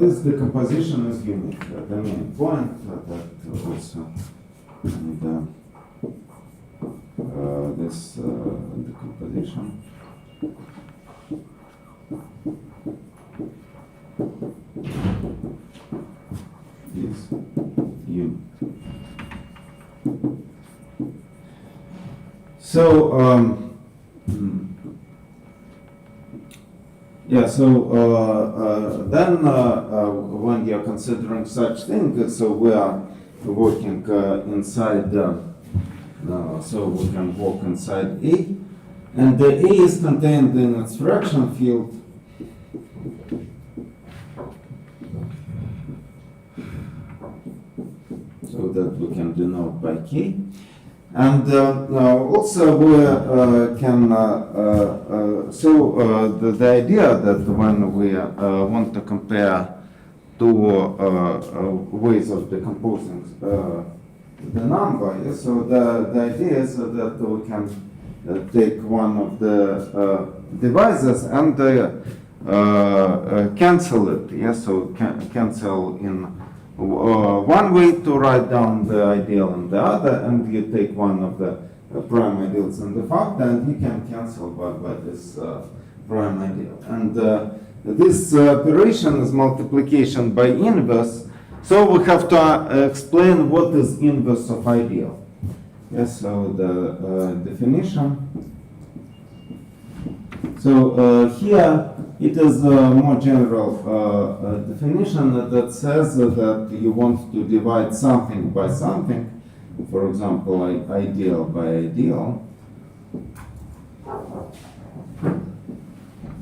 this decomposition is unique. The main point that also, and this decomposition is unique. So, then when you're considering such thing, so we are working inside, so we can walk inside A, and the A is contained in its fraction field. So that we can denote by K. And also we can, the idea that when we want to compare two ways of decomposing the number, yeah, so the idea is that we can take one of the divisors and cancel it, yeah, so cancel in one way to write down the ideal and the other, and you take one of the prime ideals and the factor, and you can cancel by this prime ideal. And this operation is multiplication by inverse, so we have to explain what is inverse of ideal. Yes, so the definition. So here it is a more general definition that says that you want to divide something by something, for example, ideal by ideal.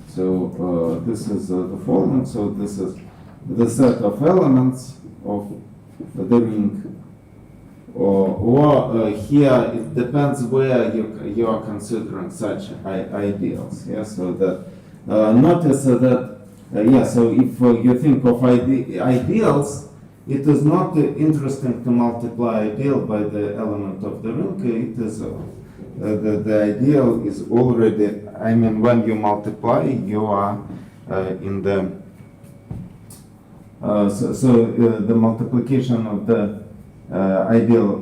So this is the following. So this is the set of elements of the ring. Or here it depends where you are considering such ideals. Yeah, so that notice that so if you think of ideals, it is not interesting to multiply ideal by the element of the ring. It is the ideal is already. I mean, when you multiply, you are in the the multiplication of the ideal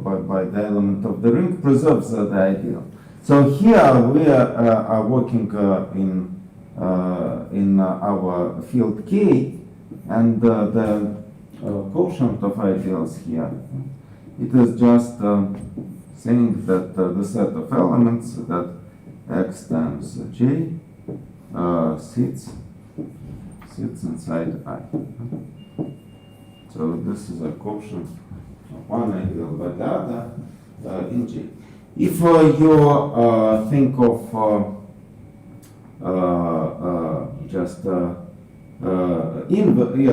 by the element of the ring preserves the ideal. So here we are working in our field K, and the quotient of ideals here, it is just saying that the set of elements that x times j sits inside I. So this is a quotient of one ideal by the other in J. If you think of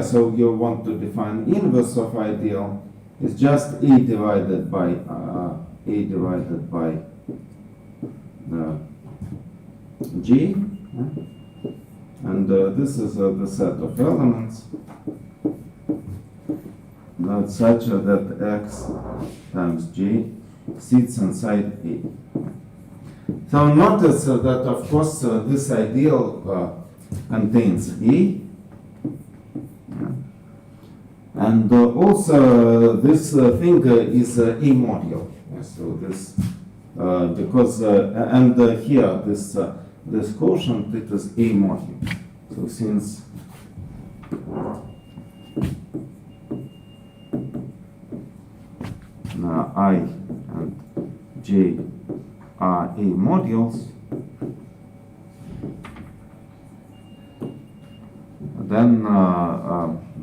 so you want to define inverse of ideal, it's just A divided by G, and this is the set of elements that such that X times G sits inside A. So notice that of course this ideal contains A, and also this thing is a module. So this because and here this quotient, it is A module. So since I and J are A modules, then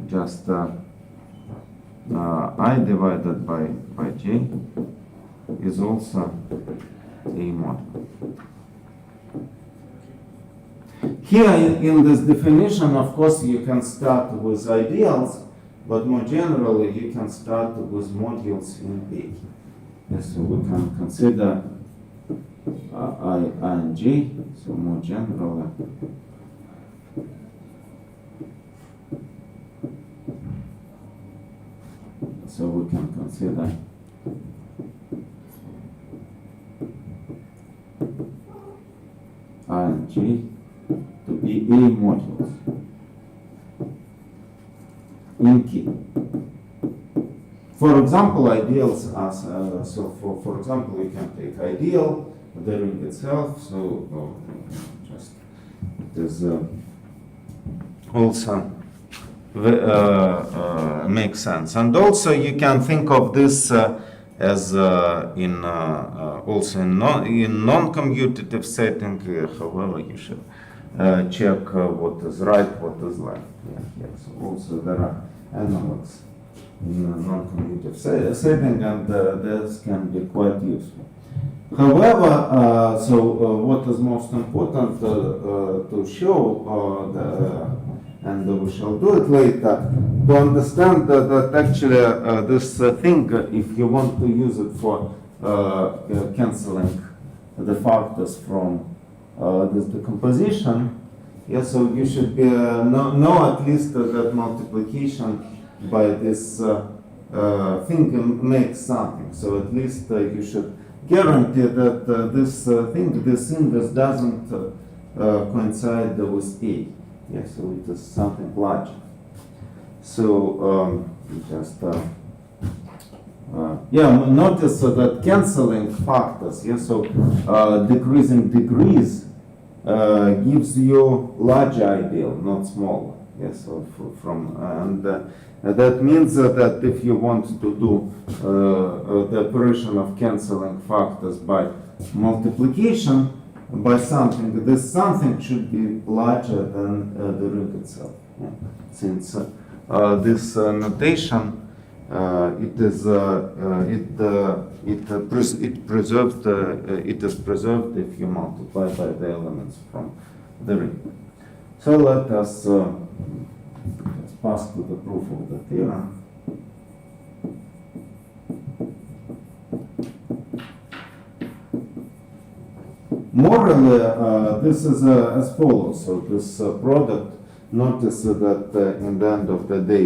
just I divided by J is also A module. Here in this definition, of course, you can start with ideals, but more generally, you can start with modules in A. Yes, so we can consider I and J, so more generally. So we can consider I and J to be A modules in K. For example, ideals are, so for example, we can take ideal, the ring itself, so just it is also makes sense. And also you can think of this as in also in non-commutative setting, however you should check what is right, what is left. Yeah. So also there are analogs in a non-commutative setting, and this can be quite useful. However, what is most important to show, and we shall do it later, to understand that actually this thing, if you want to use it for cancelling the factors from this decomposition, so you should be, know at least that multiplication by this thing makes something. So at least you should guarantee that this thing, this inverse, doesn't coincide with A. So it is something larger. So just notice that canceling factors, so decreasing degrees gives you larger ideal, not smaller. So from and that means that if you want to do the operation of canceling factors by multiplication by something, this something should be larger than the ring itself. Since this notation it is preserved if you multiply by the elements from the ring. So let us pass to the proof of the theorem. Morally, this is as follows. So this product, notice that in the end of the day,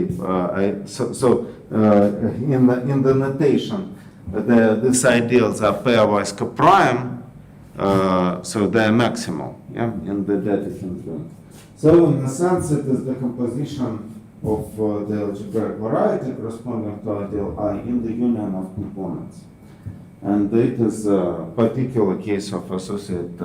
in the notation, these ideals are pairwise coprime, so they are maximal, in the Dedekind ring. So in a sense, it is the composition of the algebraic variety corresponding to ideal I in the union of components. And it is a particular case of associate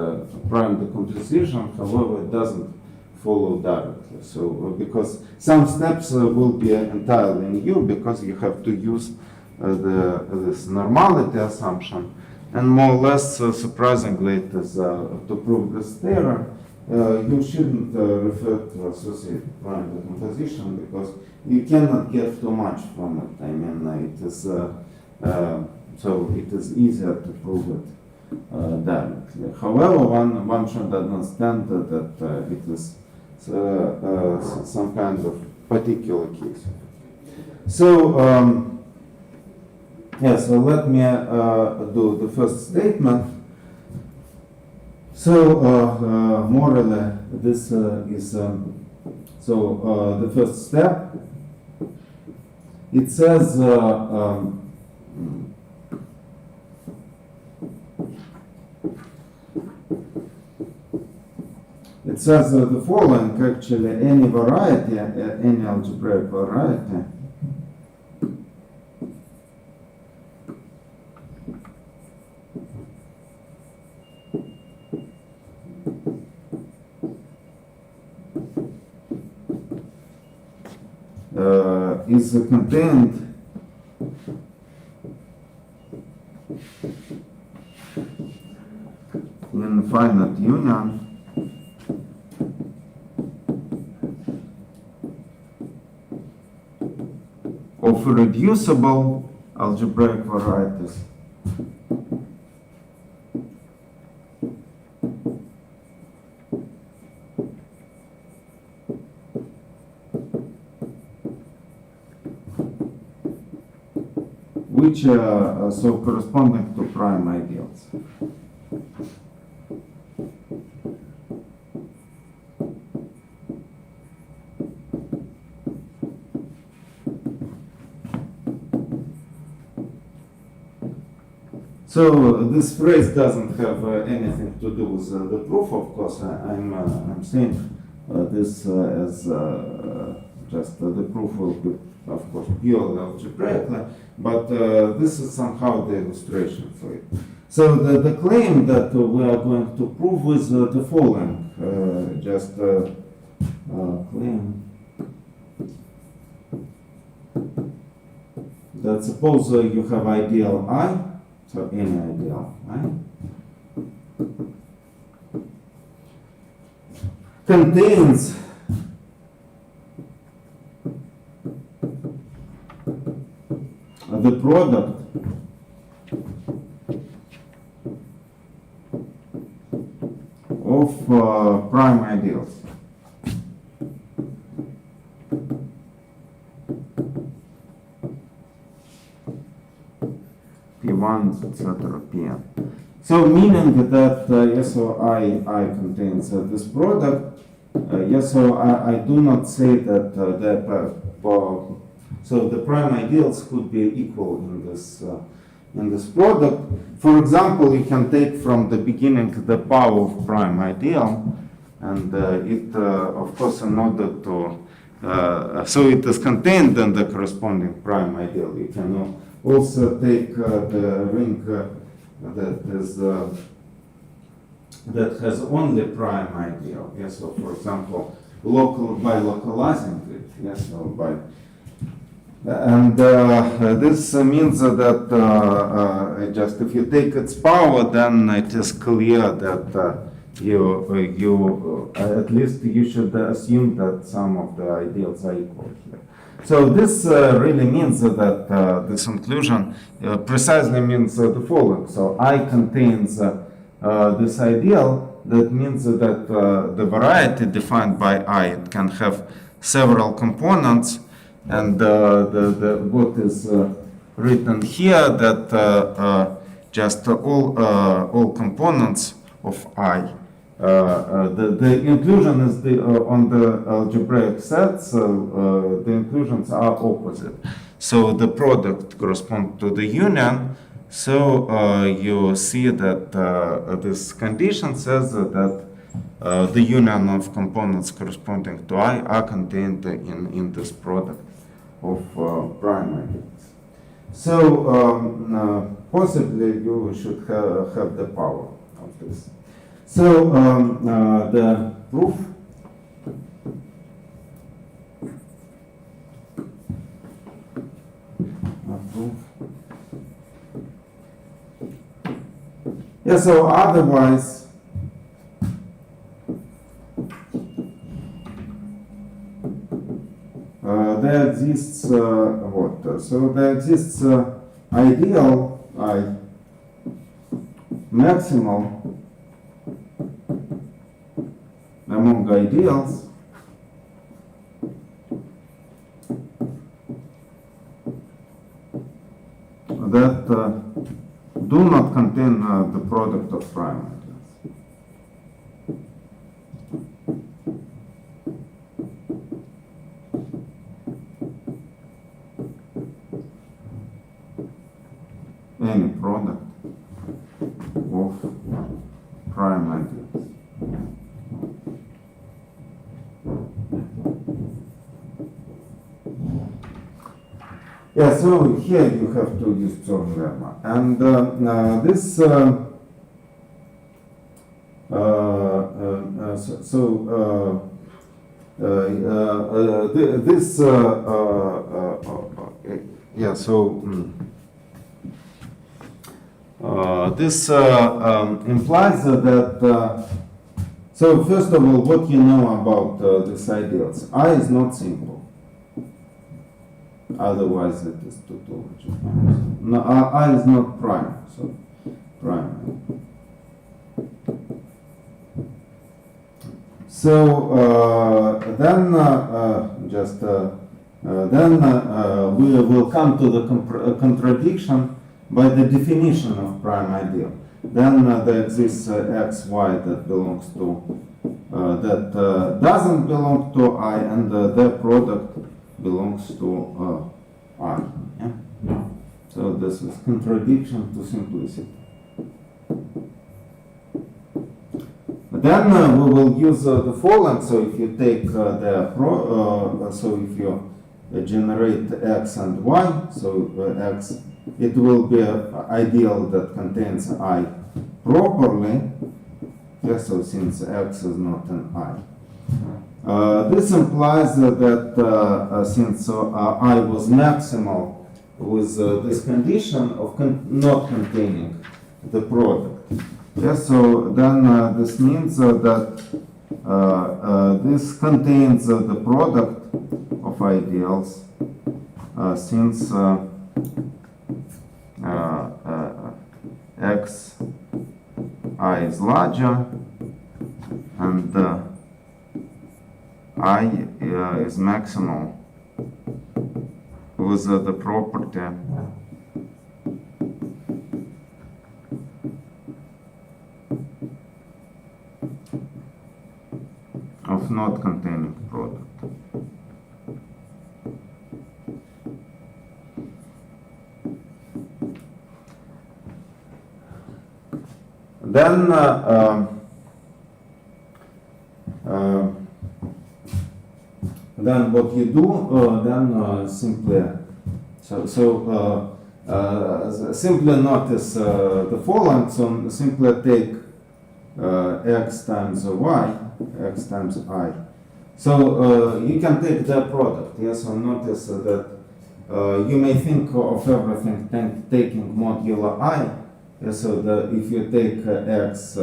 prime decomposition, however, it doesn't follow directly. So, because some steps will be entirely new, because you have to use this normality assumption, and more or less surprisingly, it is to prove this theorem, you shouldn't refer to associate prime decomposition, because you cannot get too much from it. I mean, it is so it is easier to prove it directly. However, one should understand that it is some kind of particular case. So, so let me do the first statement. So, morally, this is, the first step. It says, the following, actually, any variety, any algebraic variety, is contained in finite union of reducible algebraic varieties. Which so corresponding to prime ideals. So this phrase doesn't have anything to do with the proof, of course. I'm saying this as just the proof will be, of course, purely algebraically, but this is somehow the illustration for it. So the claim that we are going to prove is the following, claim that suppose you have ideal I, so any ideal I, contains the product of prime ideals. P1, etc., Pn. So meaning that so I contains this product. So I do not say that so the prime ideals could be equal in this product. For example, you can take from the beginning the power of prime ideal, and it of course in order to so it is contained in the corresponding prime ideal. You can also take the ring that has only prime ideal. Yes, so for example, by localizing it. Yes, so by and this means that just if you take its power, then it is clear that you at least you should assume that some of the ideals are equal here. So this really means that this inclusion precisely means the following. So I contains this ideal. That means that the variety defined by I, it can have several components, and what is written here that just all components of I. The inclusion is on the algebraic sets. The inclusions are opposite. So the product corresponds to the union. So you see that this condition says that the union of components corresponding to I are contained in this product of prime ideals. So possibly you should have the power of this. So the proof so otherwise there exists what? So there exists ideal I maximal among ideals that do not contain the product of prime ideals. Any product of prime ideals. Yeah, so here you have to use Zhgun lemma, and this this yeah, so this implies that so first of all, what you know about these ideals? I is not simple. Otherwise, it is tautology. No, I is not prime. So prime. So then we will come to the contradiction by the definition of prime ideal. Then there exists x, y that belongs to that doesn't belong to I, and their product belongs to I. Yeah? So this is contradiction to simplicity. Then we will use the following. So if you take so if you generate x and y, so x, it will be an ideal that contains I properly. Yeah, so since x is not an I. This implies that since I was maximal with this condition of not containing the product. Yeah, so then this means that this contains the product of ideals since x I is larger and I is maximal with the property of not containing product. Then then what you do, simply simply notice the following. So simply take x times y, x times I. So you can take the product. Yes, so notice that you may think of everything taking modulo I. Yes, so if you take x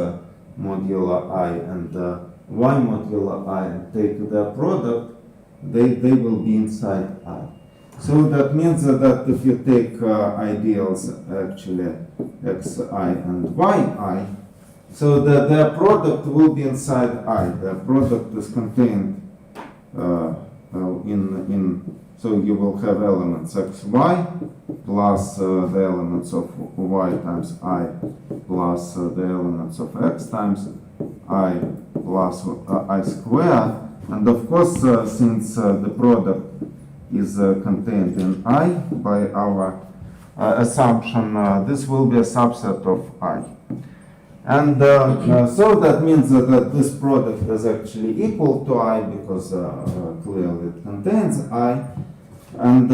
modulo I and y modulo I and take the product, they will be inside I. So that means that if you take ideals actually xi and yi, so their product will be inside I. The product is contained so you will have elements xy plus the elements of y times I plus the elements of x times I plus I squared. And of course, since the product is contained in I by our assumption, this will be a subset of I. And so that means that this product is actually equal to I because clearly it contains I. And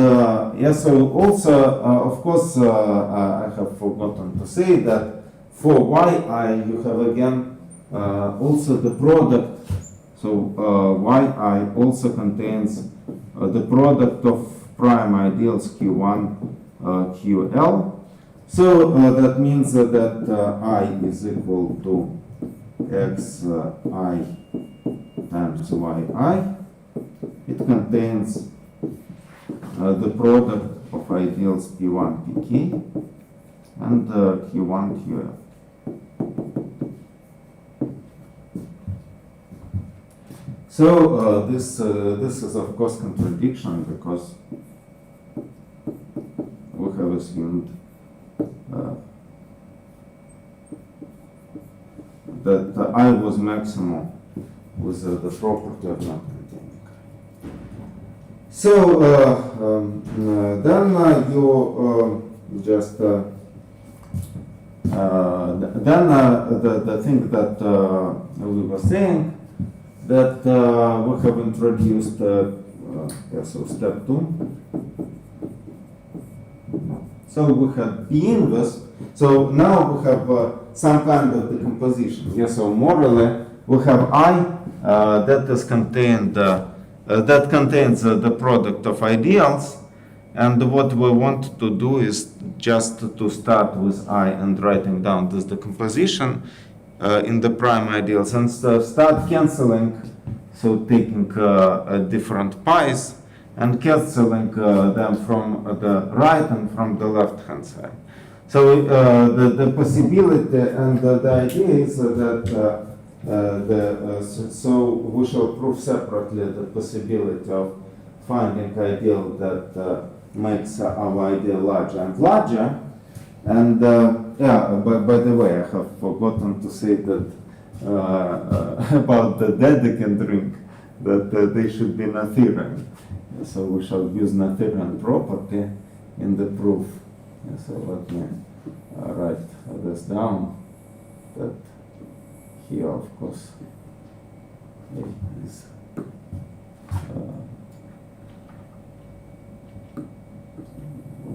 yes, so also, of course, I have forgotten to say that for yi you have again also the product. So yi also contains the product of prime ideals q1, ql. So that means that I is equal to xi times yi. It contains the product of ideals p1, pk and q1, ql. So this is of course contradiction, because we have assumed that I was maximal with the property of not containing. So then you just then the thing that we were saying, that we have introduced so step 2. So we have P inverse. So now we have some kind of decomposition. Yeah, so morally we have I that is contained that contains the product of ideals, and what we want to do is just to start with I and writing down this decomposition in the prime ideals, and start canceling, so taking different pi's and canceling them from the right and from the left hand side. So the possibility and the idea is that so we shall prove separately the possibility of finding ideal that makes our ideal larger and larger. And yeah, by the way, I have forgotten to say that about the Dedekind ring, that they should be Noetherian. So we shall use Noetherian property in the proof. So let me write this down. That here, of course, is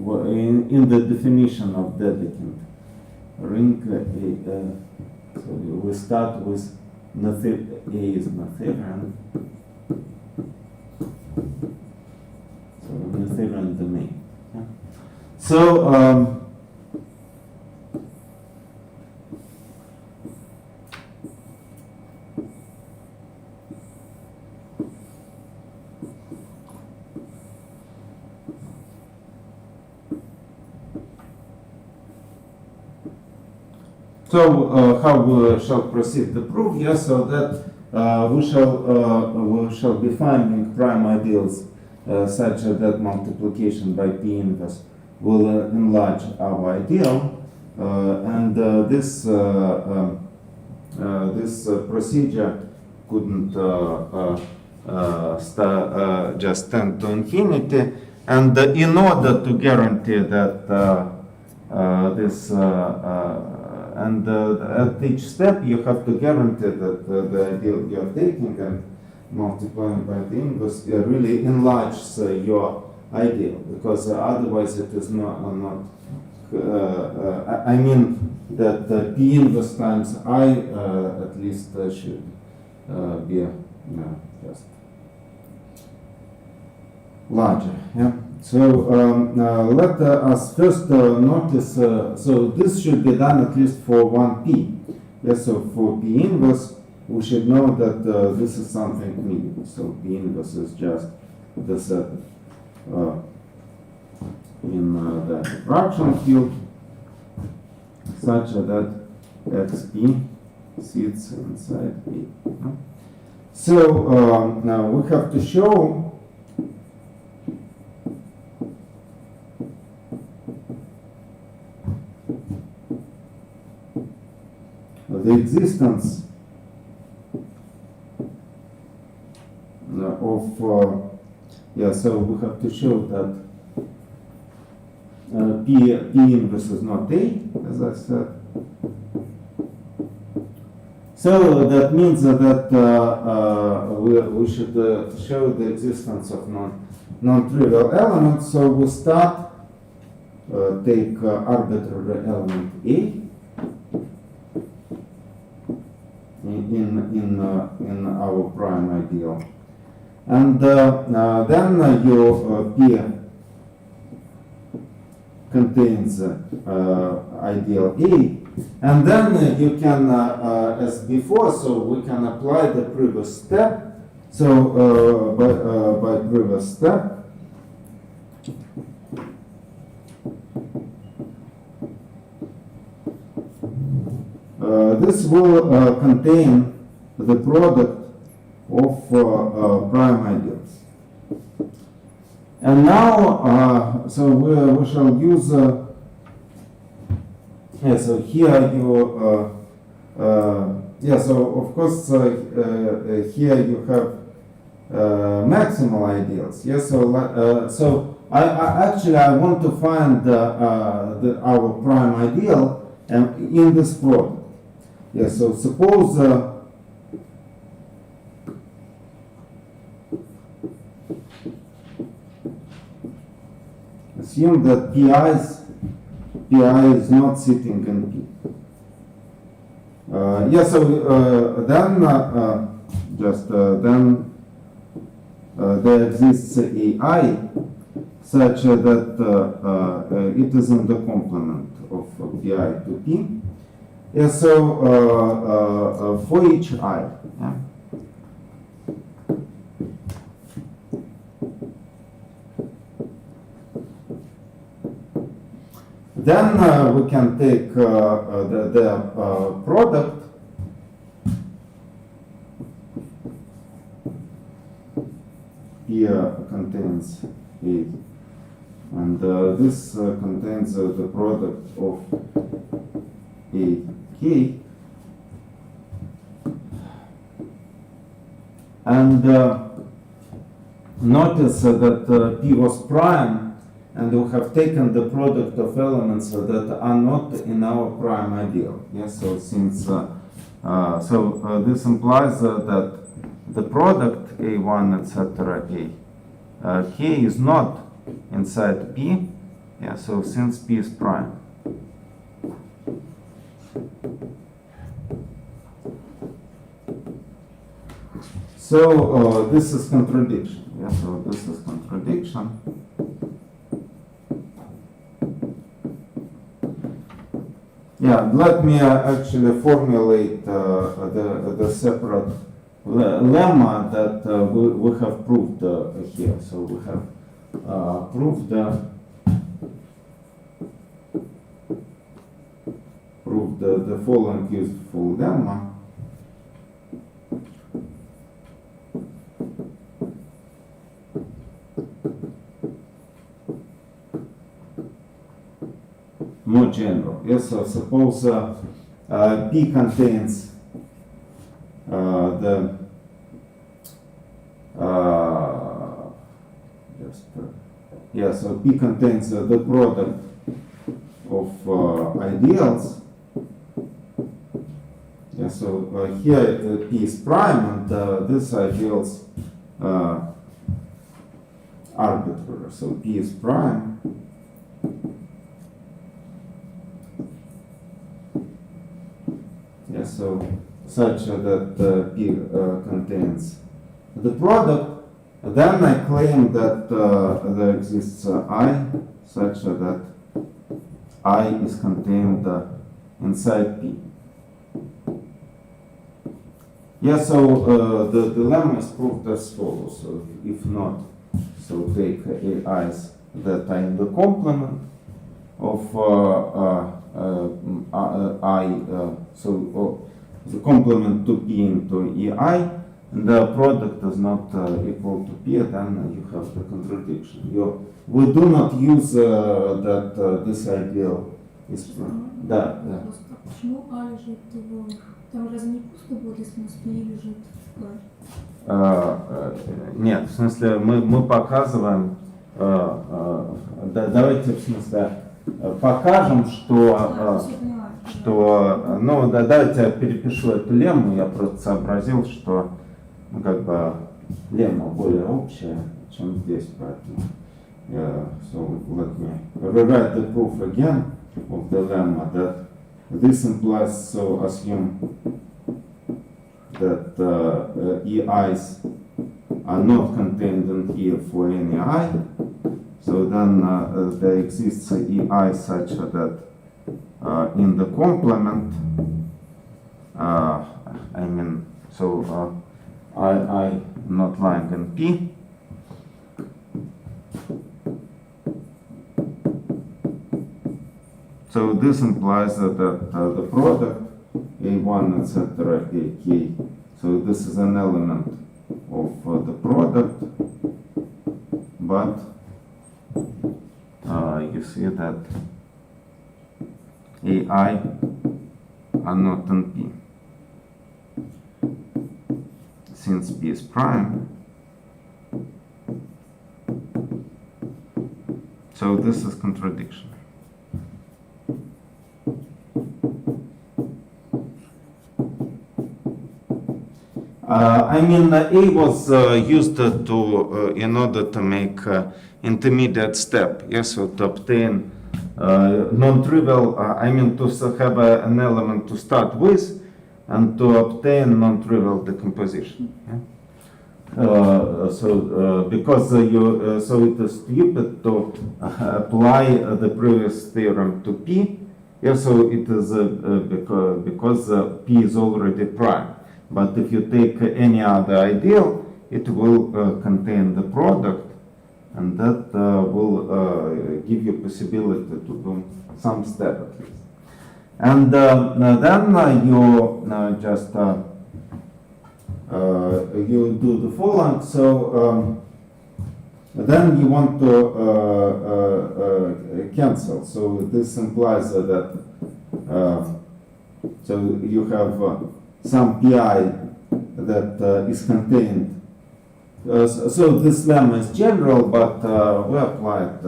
in the definition of Dedekind ring, so we start with A is Noetherian, so Noetherian domain. Yeah. So how we shall proceed the proof? Yes, so that we shall be finding prime ideals such that multiplication by P inverse will enlarge our ideal, and this procedure couldn't just tend to infinity. And in order to guarantee that this and at each step you have to guarantee that the ideal you are taking and multiplying by the inverse really enlarges your ideal, because otherwise it is not I mean that P inverse times I at least should be just larger. Yeah. So let us first notice, so this should be done at least for one P. Yes, so for P inverse, we should know that this is something new. So P inverse is just the set in the diffraction field such that XP sits inside P. So now we have to show the existence of so we have to show that P inverse is not A, as I said. So that means that we should show the existence of non-trivial elements. So we start take arbitrary element A in our prime ideal, and then your P contains ideal A, and then you can, as before, so we can apply the previous step. So by previous step, this will contain the product of prime ideals. And now, so we shall use, so here you, so of course here you have maximal ideals. Yes, so I actually I want to find our prime ideal in this product. Yes, so suppose assume that pi is not sitting in P. Then there exists AI such that it is in the complement of pi to P. For each I. Yeah. Then we can take the product here contains 8, and this contains the product of 8k, and notice that P was prime, and we have taken the product of elements that are not in our prime ideal. Yes, so since this implies that the product A1 etc. K is not inside P. Yeah, so since P is prime. So this is contradiction. Yeah, so this is contradiction. Yeah, let me actually formulate the separate lemma that we have proved here. So we have proved the following useful lemma. More general. Yes, so suppose P contains so P contains the product of ideals. Yeah, so here P is prime, and this ideals arbitrary. So P is prime. Yeah, so such that P contains the product. Then I claim that there exists I such that I is contained inside P. Yeah, so the lemma is proved as follows. So if not, so take AIs that are in the complement of the complement to P into EI, and the product is not equal to P, then you have the contradiction. We do not use that this ideal is prime. Да.
Почему А лежит в... Там разве не пусто будет, если у нас P лежит в...
Нет, в смысле мы показываем, давайте в смысле покажем, давайте я перепишу эту лемму, я просто сообразил, что лемма более общая, чем здесь, поэтому so let me rewrite the proof again of the lemma that this implies, so assume that EIs are not contained in here for any I. So then there exists EI such that in the complement, I not lying in P. So this implies that the product A1 etc. AK, so this is an element for the product, but you see that AI are not in P. Since P is prime, so this is contradiction. I mean, A was used to in order to make intermediate step, yes, so to obtain non-trivial, I mean, to have an element to start with and to obtain non-trivial decomposition. Yeah? Because so it is stupid to apply the previous theorem to P. Yeah, so it is because P is already prime. But if you take any other ideal, it will contain the product, and that will give you possibility to do some step at least. And then you just you do the following. So then you want to cancel. So this implies that so you have some pi that is contained. So this lemma is general, but we apply it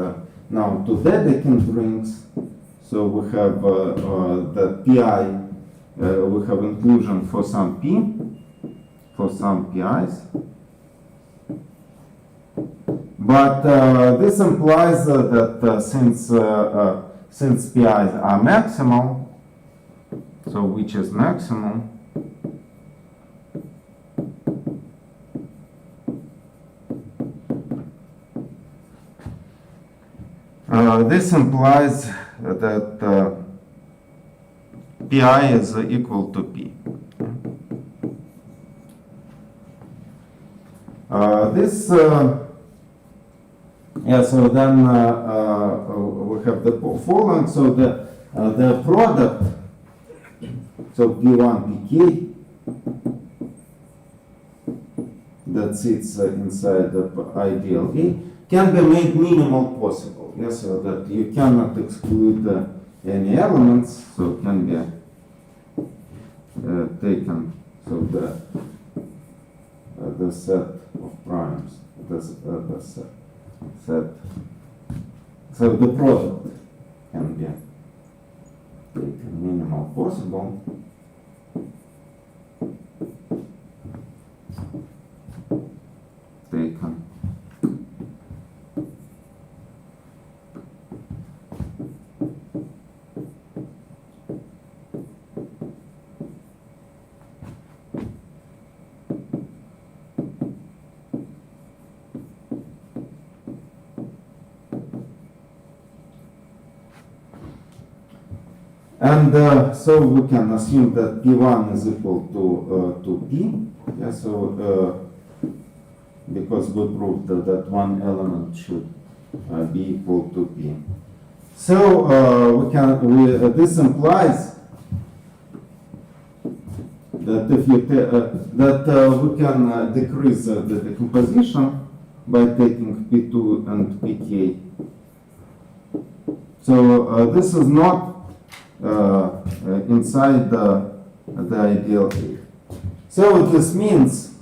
now to Dedekind rings. So we have the pi, we have inclusion for some p, for some pi's. But this implies that since pi's are maximal, so which is maximal, this implies that pi is equal to p. Yeah, so then we have the following. So the product, so p1 pk, that sits inside the ideal A, can be made minimal possible. Yes, so that you cannot exclude any elements, so it can be taken. So the set of primes, the set. So the product can be taken minimal possible. Taken. And so we can assume that P1 is equal to P. Yeah, so because we proved that one element should be equal to P. So this implies that if you we can decrease the decomposition by taking P2 and Pk. So this is not inside the ideal A. So this means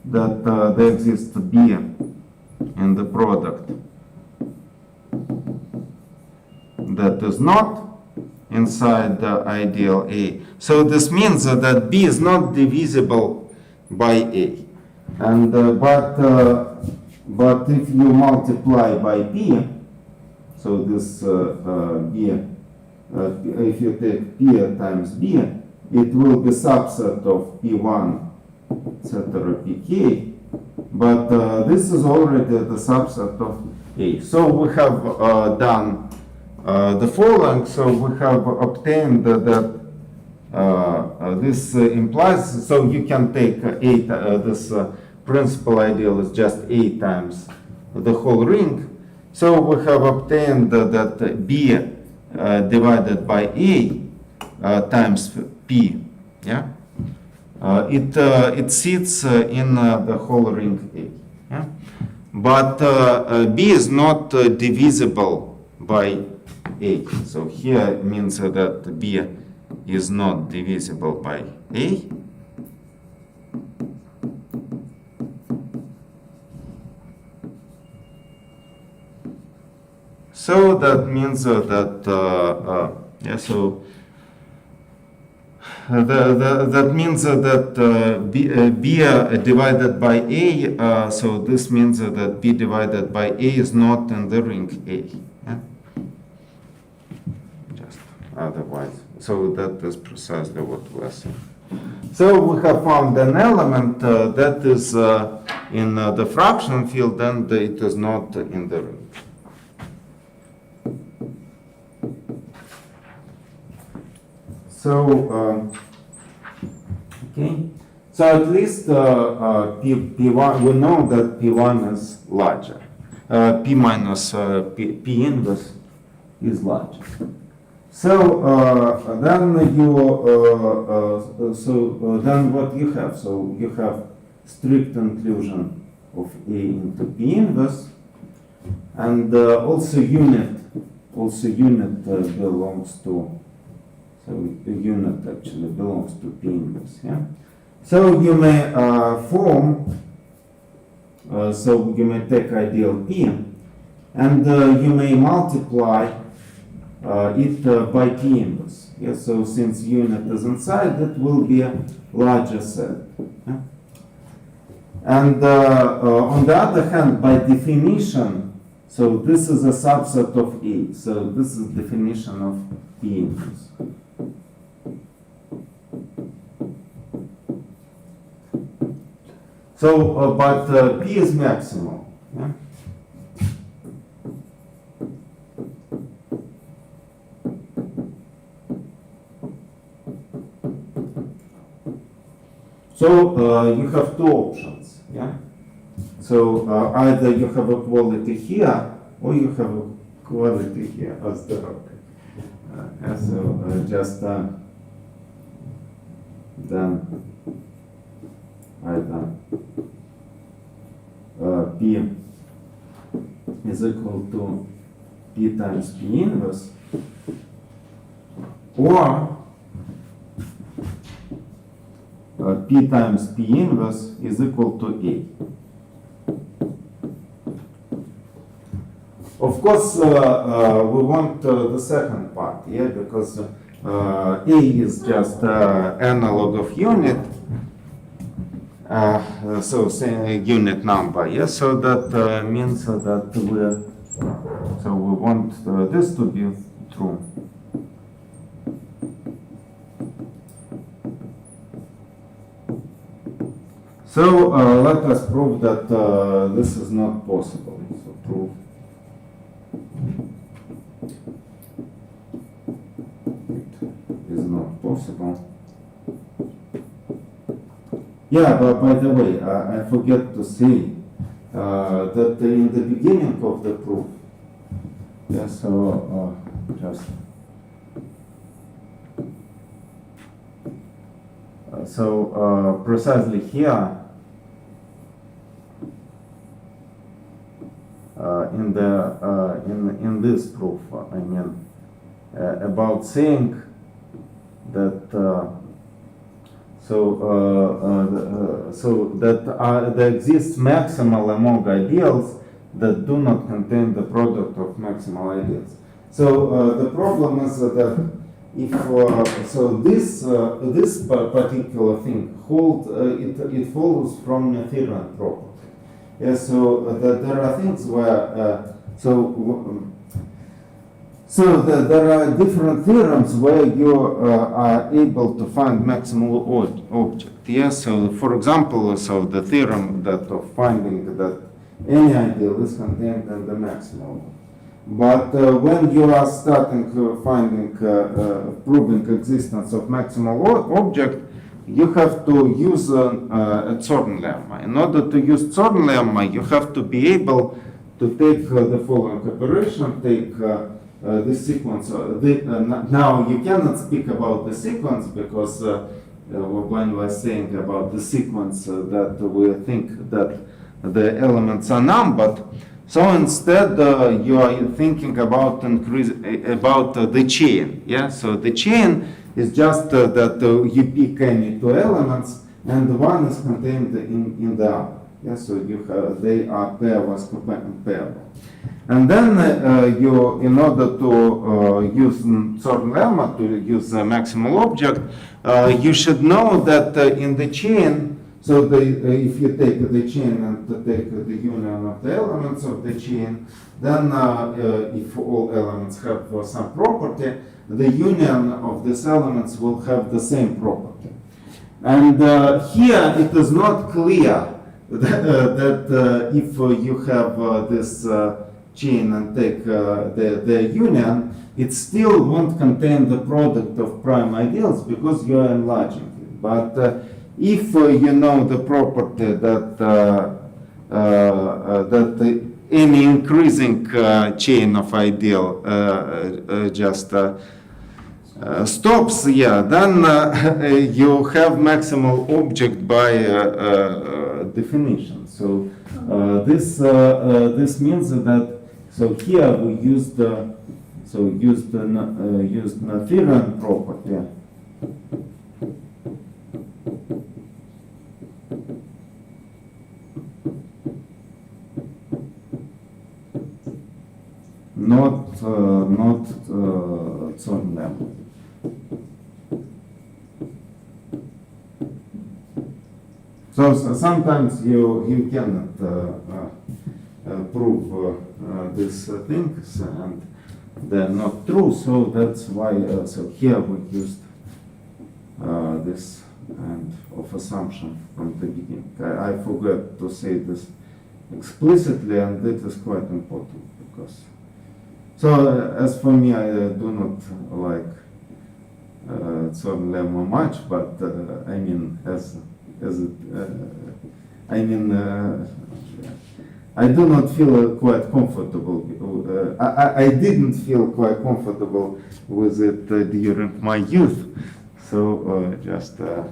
that there exists B in the product that is not inside the ideal A. So this means that B is not divisible by A. And but if you multiply by P, so this B, if you take P times B, it will be subset of P1, etc. Pk, but this is already the subset of A. So we have done the following. So we have obtained that this implies, so you can take this principal ideal is just A times the whole ring. So we have obtained that B divided by A times P, yeah, it sits in the whole ring A. Yeah? But B is not divisible by A. So here it means that B is not divisible by A. So that means that means that B divided by A, so this means that B divided by A is not in the ring A. Yeah? Just otherwise. So that is precisely what we are saying. So we have found an element that is in the fraction field and it is not in the ring. So, okay. So at least P1, we know that P1 is larger. P minus P inverse is larger. So then then what you have? So you have strict inclusion of A into P inverse, and also unit belongs to. So the unit actually belongs to P inverse. Yeah. So you may form. So you may take ideal P, and you may multiply it by P inverse. Yeah. So since unit is inside, it will be a larger set. Yeah? And on the other hand, by definition, so this is a subset of A. So this is definition of P inverse. So, but P is maximal. Yeah? So you have two options. Yeah. So either you have equality here, or you have equality here. As the so just then either P is equal to P times P inverse, or P times P inverse is equal to A. Of course, we want the second part, yeah, because A is just analog of unit. So say unit number, yes. So that means that we want this to be true. So let us prove that this is not possible. So prove it is not possible. Yeah, but by the way, I forget to say that in the beginning of the proof, yeah, so just so precisely here in the in this proof, I mean about saying that. So that there exists maximal among ideals that do not contain the product of maximal ideals. So the problem is that if so this particular thing it follows from a theorem property. Yeah, so there are things where so there are different theorems where you are able to find maximal object. Yes. So for example, so the theorem that of finding that any ideal is contained in the maximal. But when you are starting finding proving existence of maximal object, you have to use a Zorn lemma. In order to use Zorn lemma, you have to be able to take the following operation, take the sequence. Now you cannot speak about the sequence because when we're saying about the sequence that we think that the elements are numbered. So instead, you are thinking about the chain. Yeah. So the chain is just that you pick any two elements, and one is contained in the other. Yeah. So they are pairwise comparable. And then in order to use certain lemma, to use the maximal object, you should know that in the chain. So if you take the chain and take the union of the elements of the chain, then if all elements have some property, the union of these elements will have the same property. And here it is not clear that if you have this chain and take the union, it still won't contain the product of prime ideals because you are enlarging it. But if you know the property that any increasing chain of ideal just stops, yeah, then you have maximal object by definition. So this means that here we used Noetherian property. Not Zorn lemma. So sometimes you cannot prove these things and they're not true. So that's why. So here we used this kind of assumption from the beginning. I forgot to say this explicitly, and it is quite important because. So as for me, I do not like Zorn lemma much, but I mean I do not feel quite comfortable. I didn't feel quite comfortable with it during my youth. So just for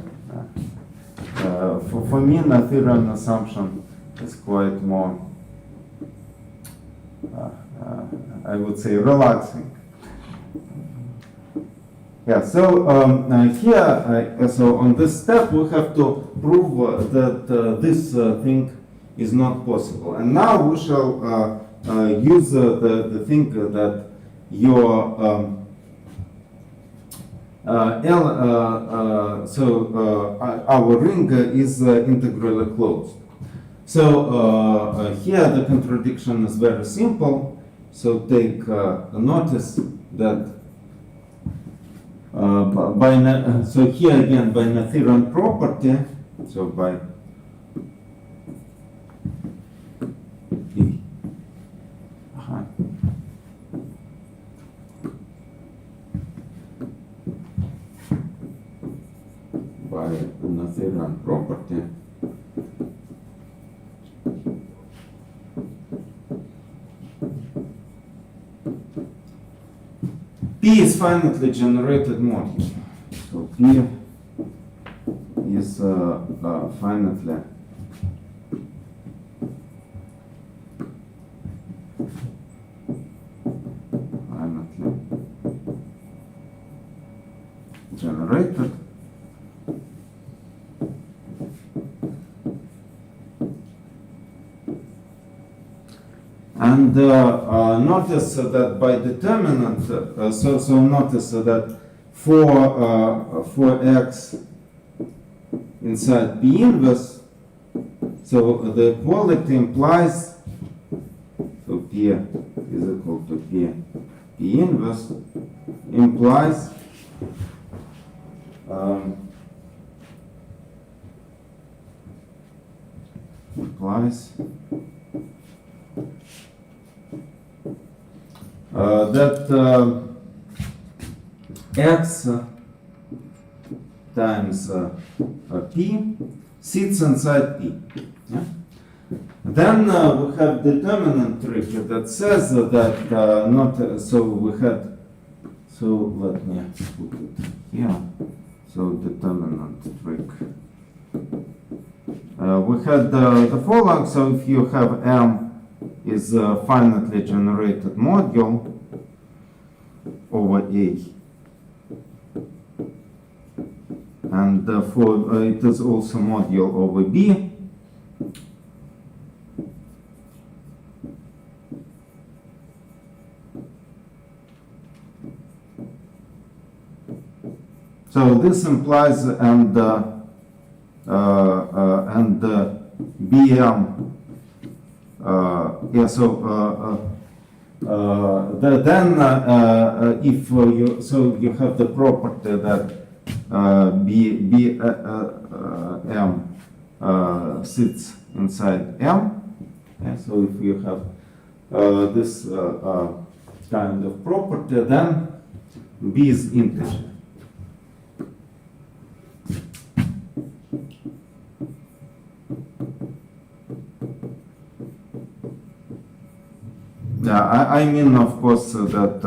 me, Noetherian assumption is quite more. I would say relaxing. Yeah. So here, so on this step, we have to prove that this thing is not possible. And now we shall use the thing that your our ring is integrally closed. So here the contradiction is very simple. So take notice that so here again by Noetherian property, so by Noetherian property. P is finitely generated module. So P is finitely generated. And notice that by determinant, so notice that for x inside P inverse, so the equality implies, so P is equal to P inverse implies that x times P sits inside P. Yeah? Then we have determinant trick that says that so we had, so let me put it here. So determinant trick. We had the following. So if you have M is a finitely generated module over A, and therefore it is also module over B. So this implies BM. If you have the property that M sits inside M. Yeah, so if you have this kind of property, then B is integer. Yeah, I mean, of course, that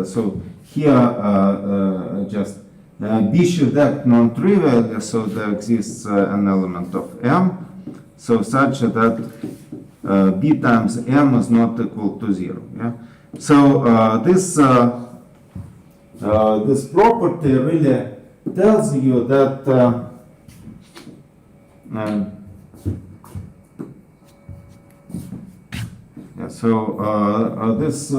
so here just B should act non-trivially, so there exists an element of M, so such that B times M is not equal to 0. Yeah, so this property really tells you that this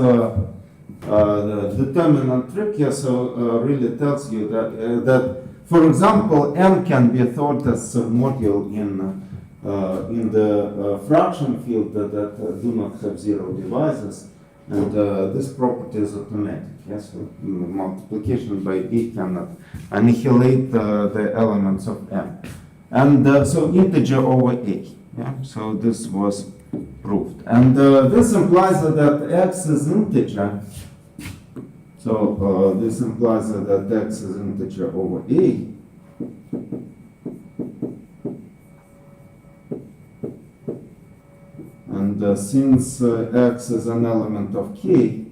the determinant trick here really tells you that for example M can be thought as a module in the fraction field that do not have zero divisors, and this property is automatic. Yes, so multiplication by B cannot annihilate the elements of M, and so integer over A. Yeah, so this was proved, and this implies that X is integer. So this implies that X is integer over A. And since X is an element of K,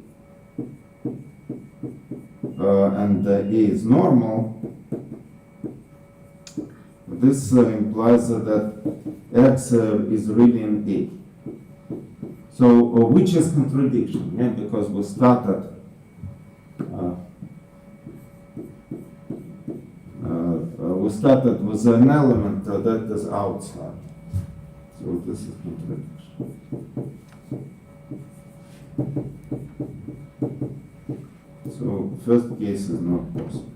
and A is normal, this implies that X is really in A. So which is contradiction, yeah? Because we started with an element that is outside. So this is contradiction. So first case is not possible.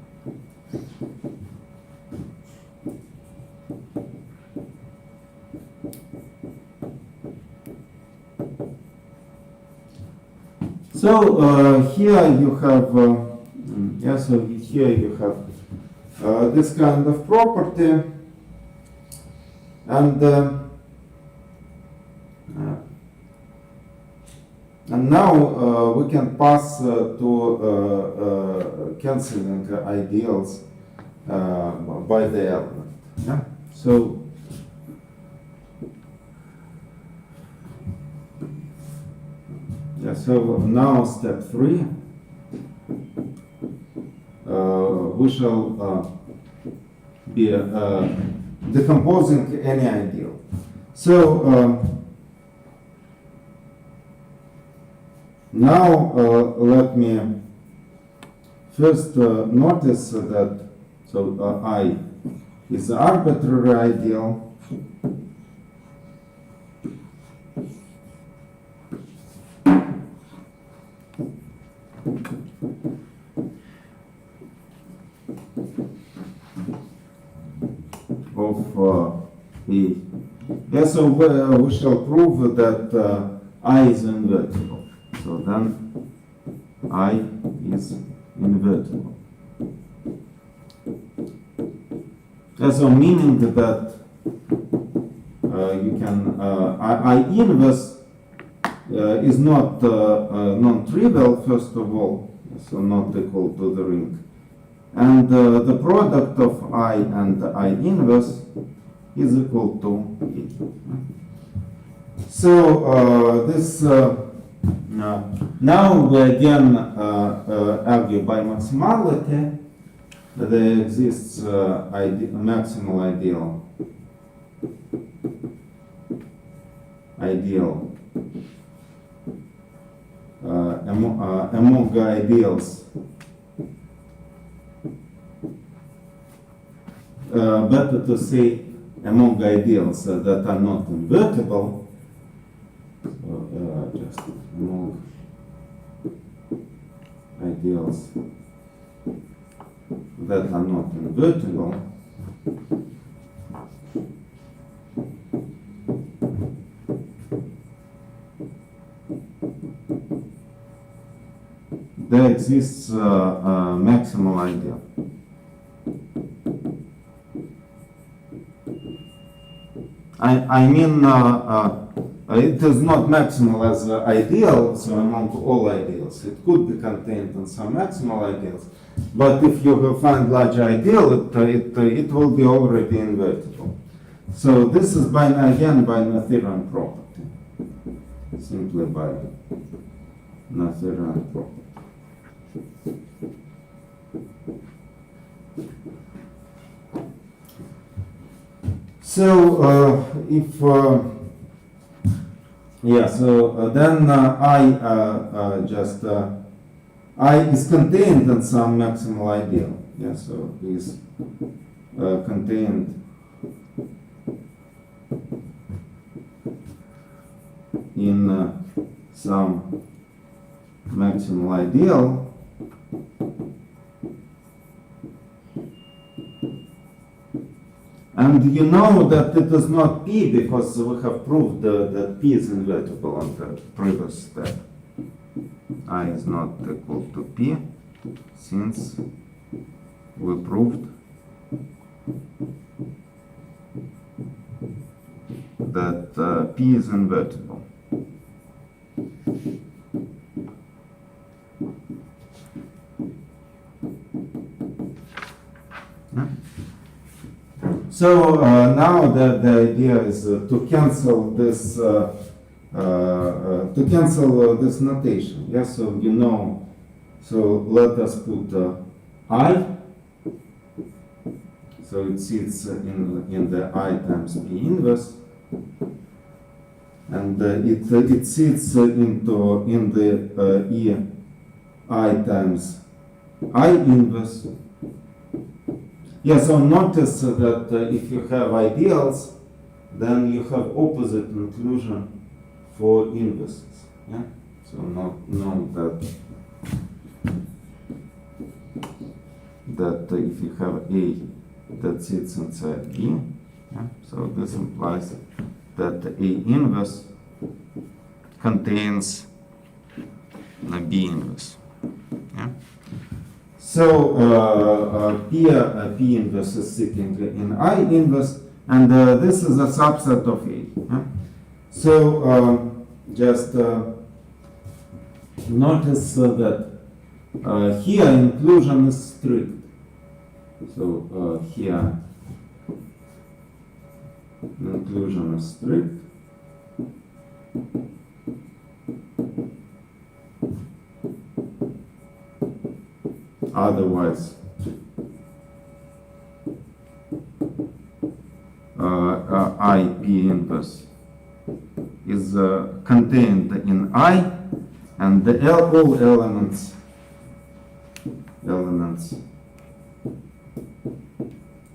So here you have this kind of property, and now we can pass to canceling ideals by the element. Yeah? So so now step 3. We shall be decomposing any ideal. So now let me first notice that I is the arbitrary ideal. Of E. Yeah, so we shall prove that I is invertible. So then I is invertible. Yeah, so meaning that you can I inverse is not non-trivial, first of all, so not equal to the ring. And the product of I and I inverse is equal to E. So this now we again argue by maximality, there exists maximal ideal among ideals. Better to say among ideals that are not invertible. So, just among ideals that are not invertible. There exists a maximal ideal. I mean, it is not maximal as ideal, so among all ideals. It could be contained in some maximal ideals, but if you find large ideal, it will be already invertible. So this is again by Noetherian property, simply by Noetherian property. So if then I is contained in some maximal ideal. Yeah, so is contained in some maximal ideal. And you know that it is not P because we have proved that P is invertible on the previous step. I is not equal to P since we proved that P is invertible. Yeah. So now the idea is to cancel this this notation. Yeah, so you know, so let us put I. So it sits in the I times P inverse, and it sits in the E I times I inverse. Yeah, so notice that if you have ideals, then you have opposite inclusion for inverses. Yeah, so note that if you have A that sits inside B, yeah, so this implies that A inverse contains the B inverse. Yeah. So P inverse is sitting in I inverse, and this is a subset of A. Yeah? So just notice that here inclusion is strict. So here inclusion is strict. Otherwise, IP inverse is contained in I, and all elements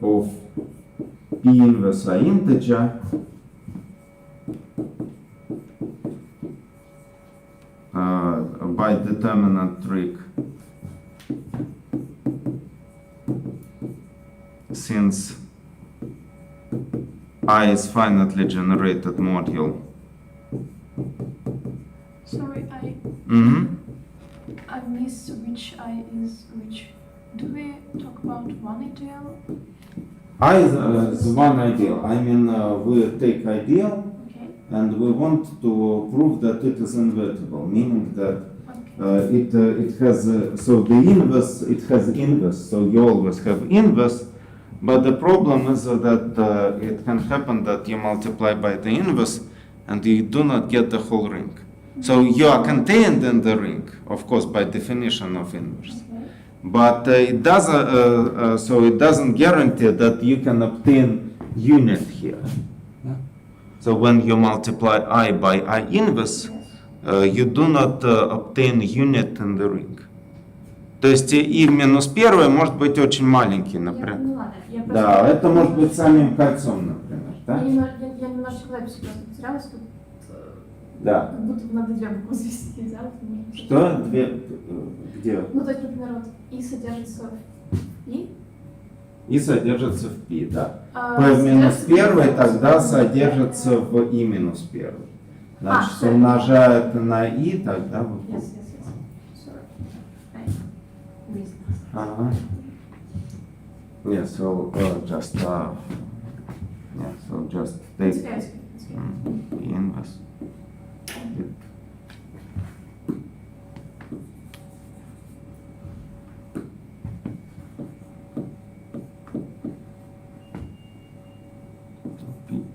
of P inverse are integer. By determinant trick, since I is finitely generated module.
Sorry, I missed which I is which. Do we talk about one ideal?
I is one ideal. I mean, we take ideal,
Okay.
and we want to prove that it is invertible, meaning that it has so the inverse, it has inverse, so you always have inverse, but the problem is that it can happen that you multiply by the inverse and you do not get the whole ring. So you are contained in the ring, of course, by definition of inverse.
Okay.
but it doesn't. So it doesn't guarantee that you can obtain unit here. So when you multiply I by I inverse, you do not obtain unit in the ring. То есть и в минус первое может быть очень маленький,
Я
например.
поняла, да. Я просто-
Да, это может быть самим кольцом, например,
Я,
да?
я немножечко в записи просто потерялась, тут
Да.
как будто бы надо две буквы завести, взяла.
Что? Где?
Ну, то есть, например, вот И содержится в И.
И содержится в пи, да.
А
P в минус
содержится в
первый
минус
тогда
первый.
содержится в И минус первый. Значит,
всё.
умножает на И, тогда вот.
Yes, yes, yes. Sorry. I missed this.
Ага. Yeah, so just yeah, so just take
It's okay, it's okay, it's okay.
P inverse.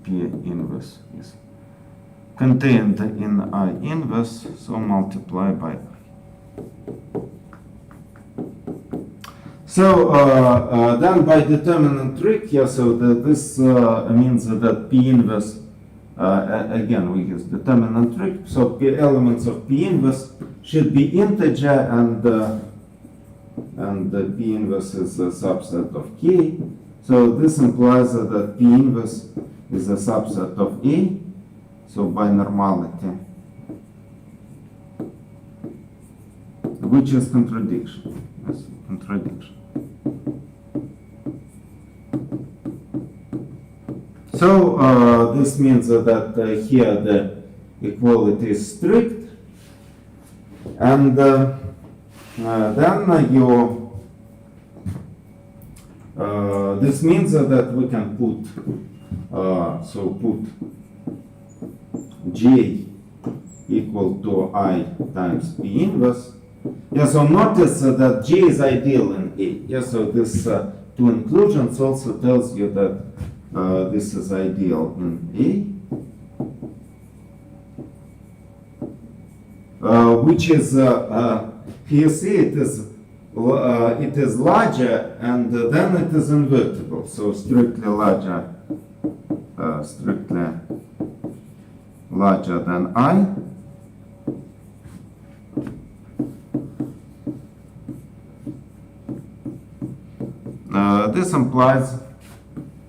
P inverse is contained in I inverse, so multiply by I. So then by determinant trick, yeah, so this means that P inverse, again we use determinant trick, so P elements of P inverse should be integer and P inverse is a subset of K. So this implies that P inverse is a subset of A, so by normality, which is contradiction. Yes, contradiction. So this means that here the equality is strict, and then you this means that we can put put J equal to I times P inverse. Yeah, so notice that J is ideal in A. Yeah, so this two inclusions also tells you that this is ideal in A, which is here see it is larger and then it is invertible. So strictly larger than I. This implies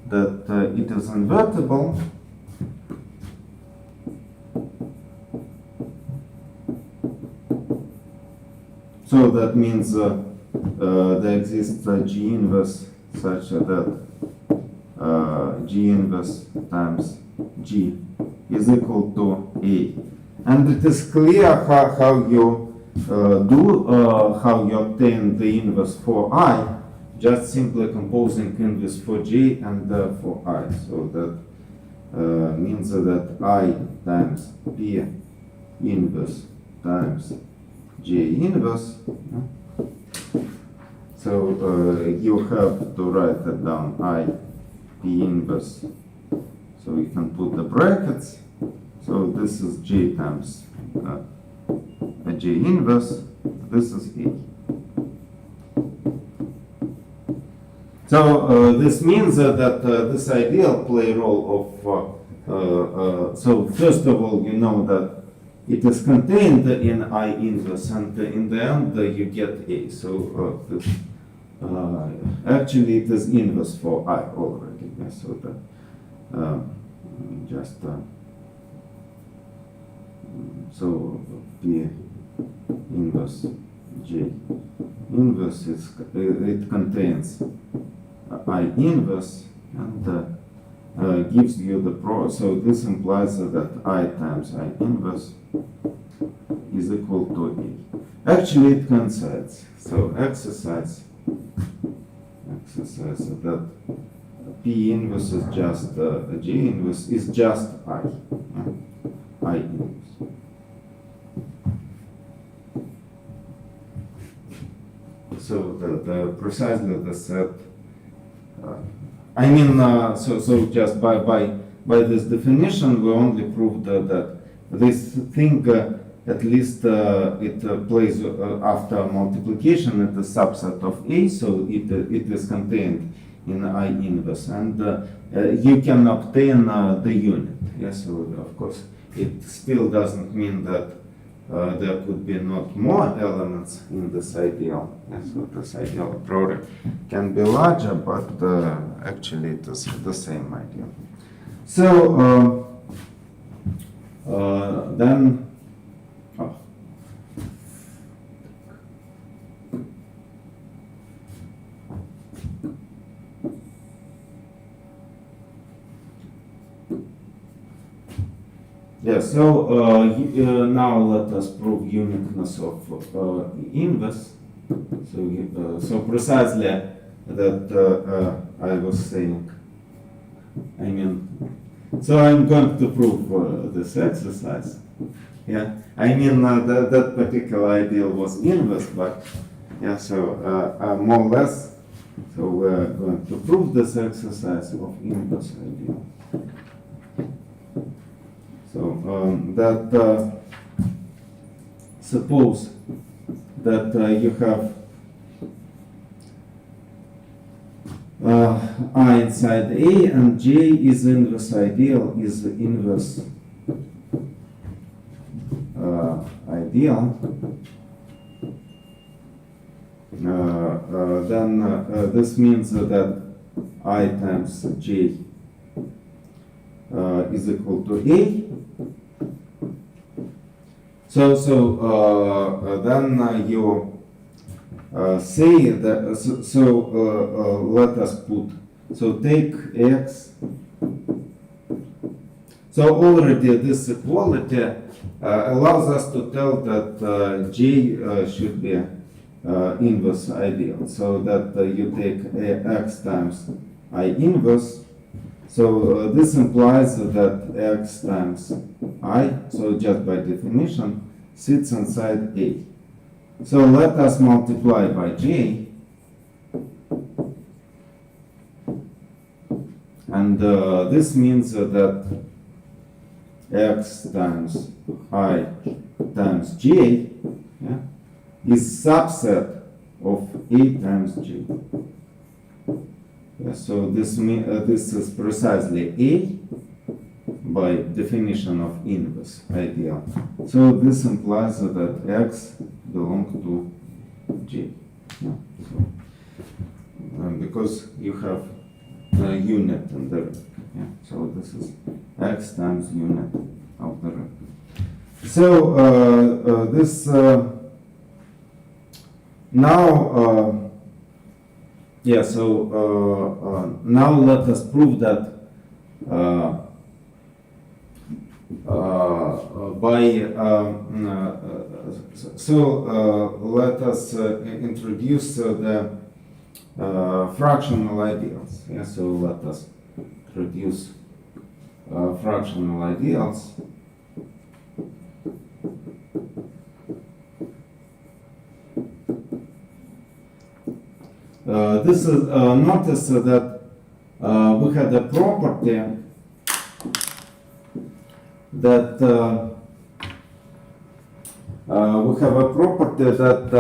that it is invertible. So that means there exists a G inverse such that G inverse times G is equal to A. And it is clear how you how you obtain the inverse for I, just simply composing inverse for J and for I. So that means that I times P inverse times J inverse. So you have to write it down, I P inverse. So you can put the brackets. So this is J times a J inverse. This is A. So this means that this ideal play role of, so first of all, you know that it is contained in I inverse, and in the end you get A. So actually it is inverse for I already. Yeah, so that just so P inverse J inverse is it contains I inverse and gives you the so this implies that I times I inverse is equal to A. Actually it coincides. So exercise that P inverse is just J inverse is just I. I inverse. So the precisely the set. I mean, so just by this definition, we only proved that this thing at least it plays after multiplication at the subset of A, so it is contained in I inverse, and you can obtain the unit. Yes, so of course it still doesn't mean that there could be not more elements in this ideal. Yes, so this ideal a priori can be larger, but actually it is the same ideal. So then. Oh. Yeah, so now let us prove uniqueness of inverse. So precisely that I was saying. I mean, so I'm going to prove this exercise. Yeah, I mean that particular ideal was inverse, but yeah, so more or less. So we're going to prove this exercise of inverse ideal. So that suppose that you have I inside A and J is inverse ideal, is the inverse ideal, then this means that I times J is equal to A. So then you say that, let us put, so take X. So already this equality allows us to tell that J should be inverse ideal. So that you take X times I inverse. So this implies that X times I, so just by definition, sits inside A. So let us multiply by J, and this means that X times I times J, yeah, is subset of A times J. Yeah, so this is precisely A by definition of inverse ideal. So this implies that X belongs to J. Yeah, so, because you have a unit in the ring. Yeah, so this is X times unit of the ring. So this now. Yeah, so now let us prove that let us introduce the fractional ideals. Yeah, so let us introduce fractional ideals. This is notice that we had a property that we have a property that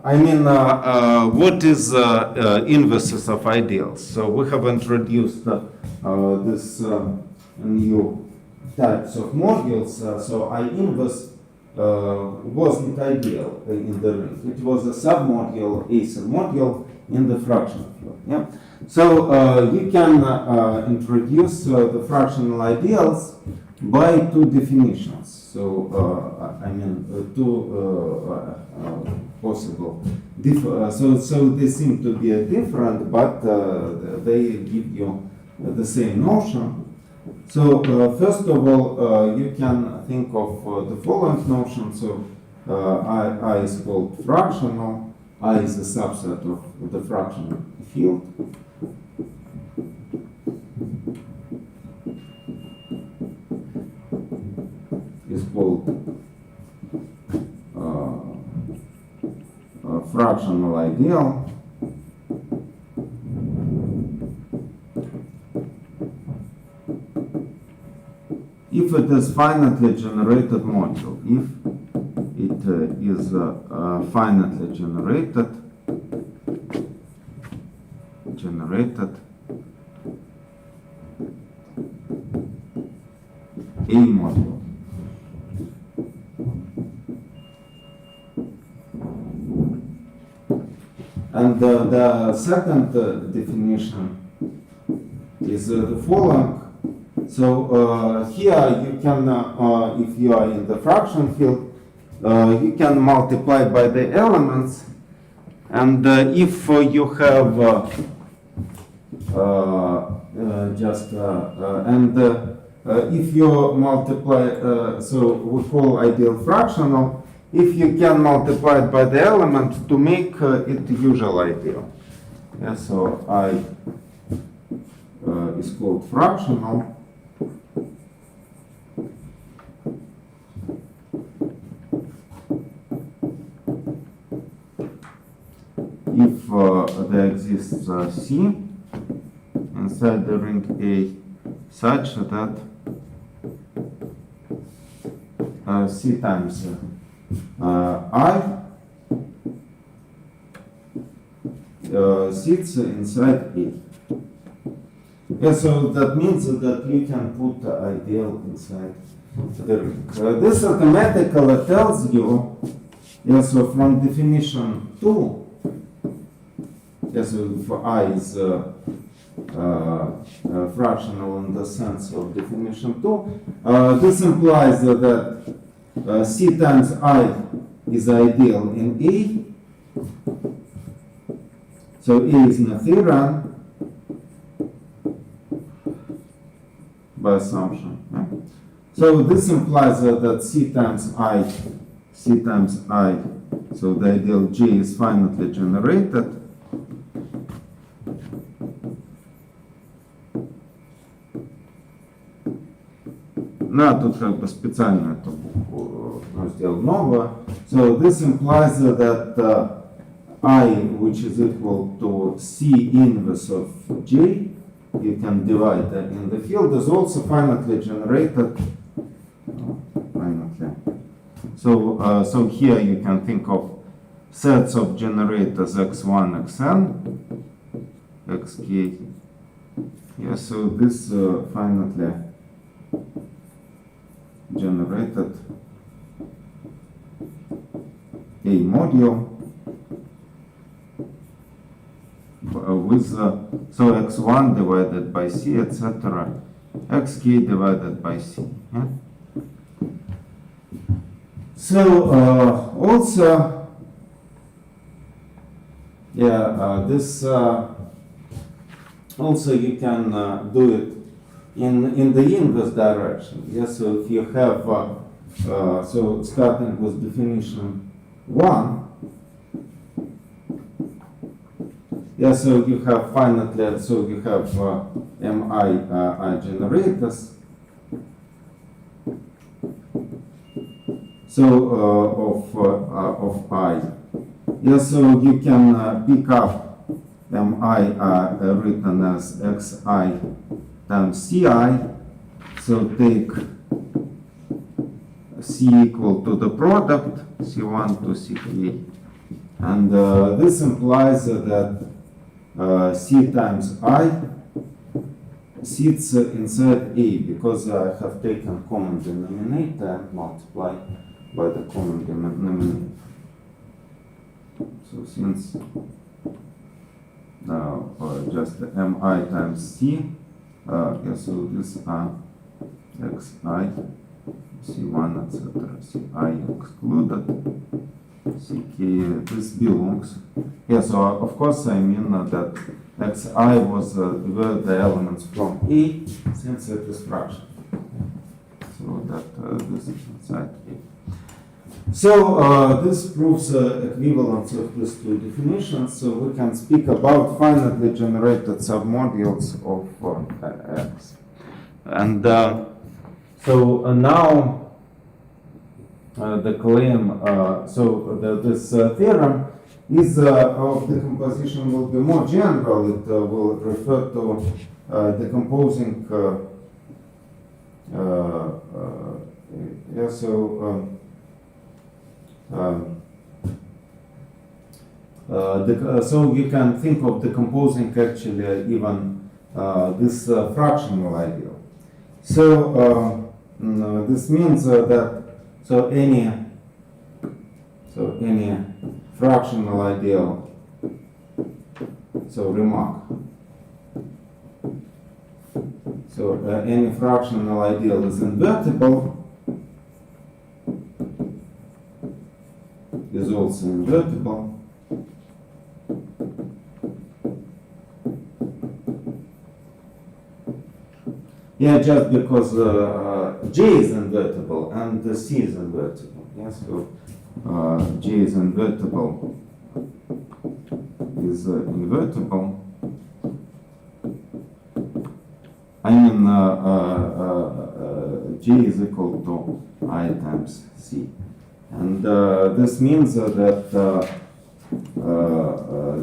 I mean, what is inverses of ideals? So we have introduced this new types of modules. So I inverse wasn't ideal in the ring. It was a submodule, a submodule in the fractional field. Yeah. So you can introduce the fractional ideals by two definitions. So I mean two possible. So they seem to be different, but they give you the same notion. So first of all, you can think of the following notion. So I is called fractional. I is a subset of the fractional field. Is called fractional ideal. if it is finitely generated module, if it is finitely generated a module. And the second definition is the following. So here you can, if you are in the fraction field, you can multiply by the elements, and if you have if you multiply, so we call ideal fractional, if you can multiply it by the element to make it usual ideal. Yeah, so I is called fractional. If there exists C inside the ring A such that C times I sits inside A. Yeah, so that means that you can put the ideal inside the ring. This automatically tells you, yeah, so from definition 2, yeah, so if I is fractional in the sense of definition 2, this implies that C times I is ideal in A. So A is Noetherian by assumption. Yeah? So this implies that C times I, so the ideal J is finitely generated. На, тут как бы специально эту букву сделал новую. So this implies that I, which is equal to C inverse of J, you can divide that in the field, is also finitely generated. So here you can think of sets of generators x1, xn, xk. Yeah, so this finitely generated a module with so x1 divided by c, etc., xk divided by c. Yeah? So also, yeah, this also you can do it in the inverse direction. Yes, so if you have so starting with definition 1, yeah, so you have finitely, so you have mi generators. So of I, yeah, so you can pick up mi written as xi times ci. So take c equal to the product c1 to ck, and this implies that c times I sits inside A because I have taken common denominator and multiplied by the common denominator. So since now just mi times c, yeah, so this xi, c1, etc., ci excluded, ck, this belongs. Yeah, so of course I mean that xi was were the elements from A, since it is fraction. So that this is inside A. So this proves equivalence of these two definitions. So we can speak about finitely generated submodules of X. And so now the claim, this theorem is of decomposition will be more general. It will refer to decomposing yeah, so so you can think of decomposing actually even this fractional ideal. So this means that any fractional ideal, so remark. So any fractional ideal is invertible, is also invertible. Yeah, just because J is invertible and the C is invertible. Yeah, so J is invertible, I mean J is equal to I times C. And this means that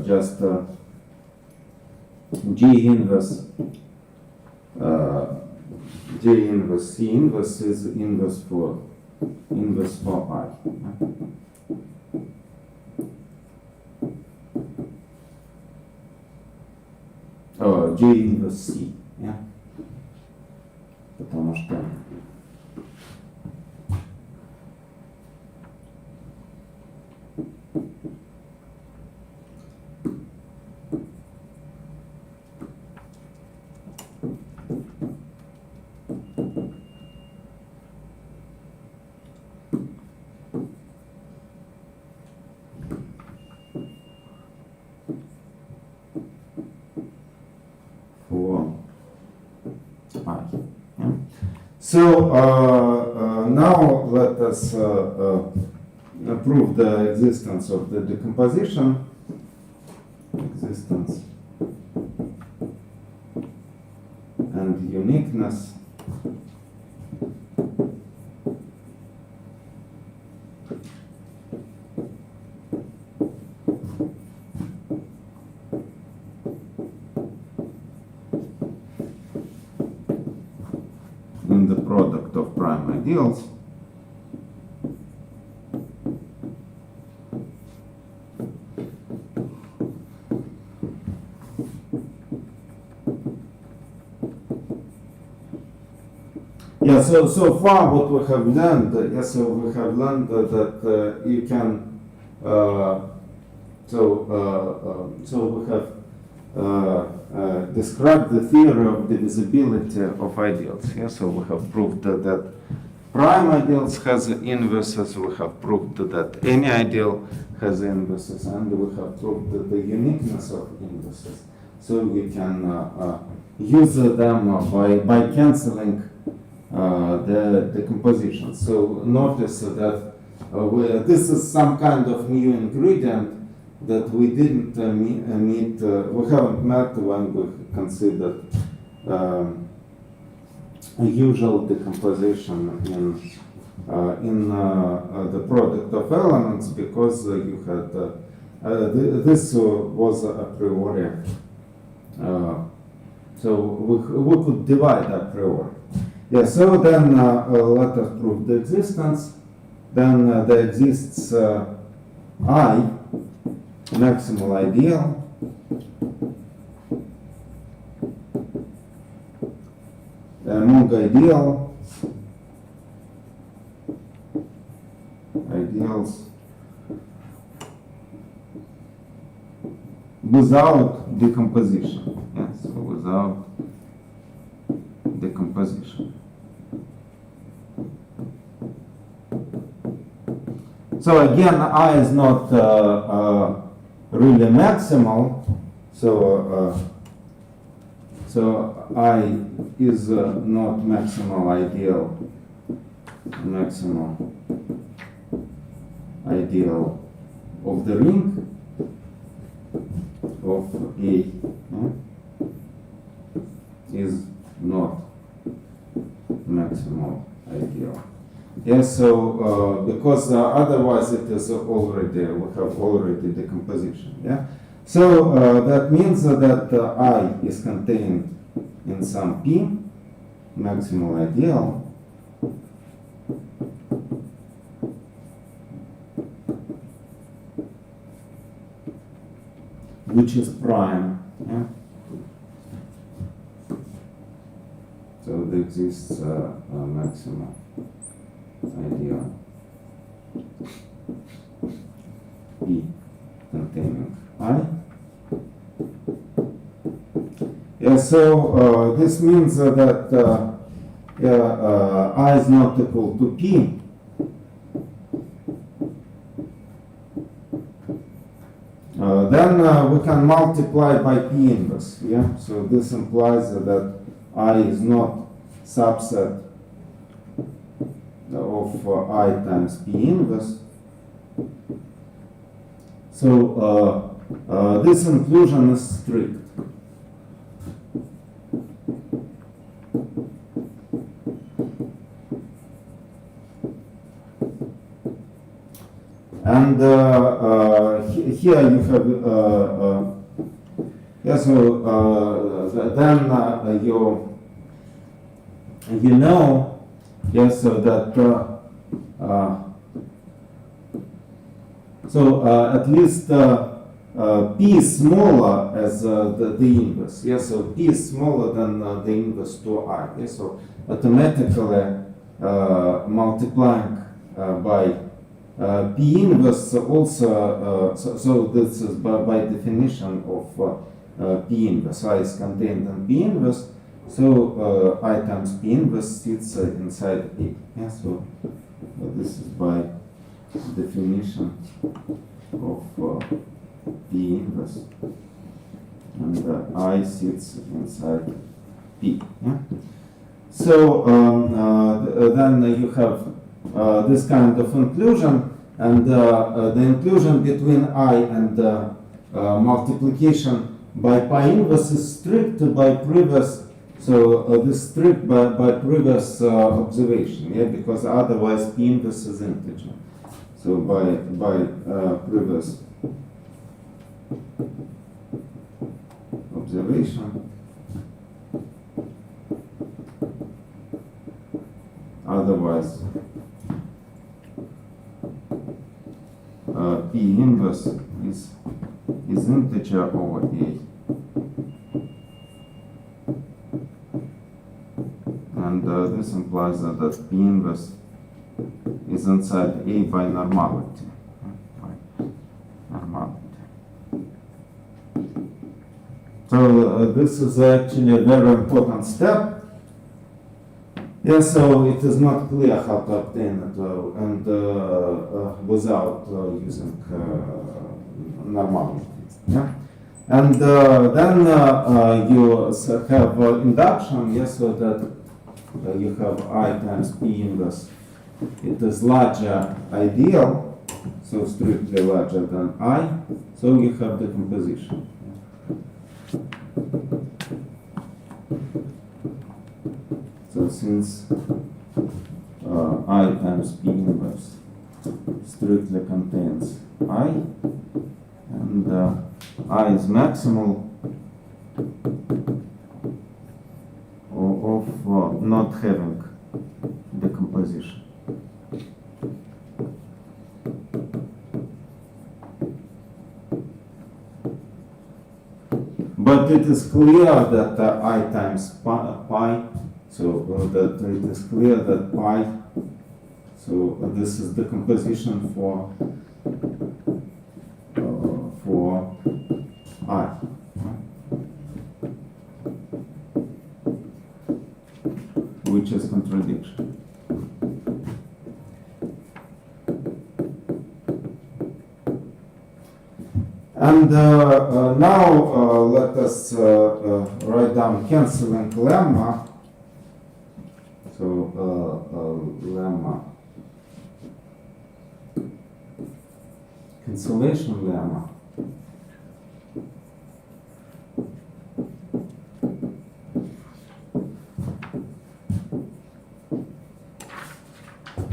just G inverse J inverse C inverse is inverse for I. J inverse C, yeah? Потому что So now let us prove the existence of the decomposition. Existence and uniqueness. In the product of prime ideals. Yeah, so far what we have learned, so we have learned that you can, so we have described the theory of divisibility of ideals. Yeah, so we have proved that prime ideals has inverses, we have proved that any ideal has inverses, and we have proved that the uniqueness of inverses. So we can use them by cancelling the decomposition. So notice that this is some kind of new ingredient that we didn't meet, we haven't met when we considered usual decomposition in the product of elements, because you had this was a priori. So we could divide a priori. Yeah, so then let us prove the existence. Then there exists I, maximal ideal, among ideals without decomposition. Yes, so without decomposition. So again, I is not really maximal. So I is not maximal ideal of the ring of A. Is not maximal ideal. Yes, so because otherwise it is already, we have already decomposition. Yeah, so that means that I is contained in some P, maximal ideal which is prime. Yeah? So there exists a maximal ideal P containing I. Yeah, so this means that I is not equal to P. Then we can multiply by P inverse. Yeah, so this implies that I is not subset of I times P inverse. So this inclusion is strict. And here you have, yeah, so then you know, yes, so that, at least P is smaller as the inverse, yes, so P is smaller than the inverse to I, yes, so automatically multiplying by P inverse also, so this is by definition of P inverse. I is contained in P inverse, so I times P inverse sits inside A. Yeah, so this is by definition of P inverse, and I sits inside P. Yeah? So then you have this kind of inclusion, and the inclusion between I and multiplication by pi inverse is strict by previous, so this strict by previous observation, yeah, because otherwise P inverse is integer. So by previous observation, otherwise P inverse is integer over A. And this implies that P inverse is inside A by normality. So this is actually a very important step. Yeah, so it is not clear how to obtain it and without using normality. Yeah, and then you have induction. Yes, so that you have I times P inverse. It is larger ideal, so strictly larger than I. So you have decomposition. So since I times P inverse strictly contains I, and I is maximal of not having decomposition. But it is clear that I times pi, so that it is clear that pi, so this is the composition for I. Which is contradiction. And now let us write down cancelling lemma. So lemma, cancellation lemma.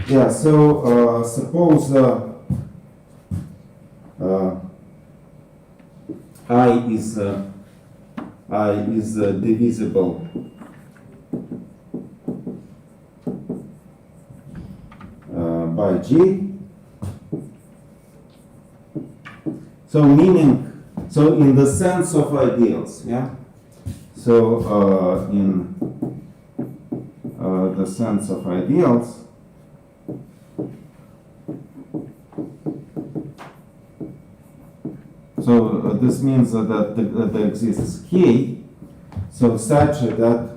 Yeah, so suppose I is divisible by G. So meaning, so in the sense of ideals, yeah. So in the sense of ideals, so this means that there exists K, so such that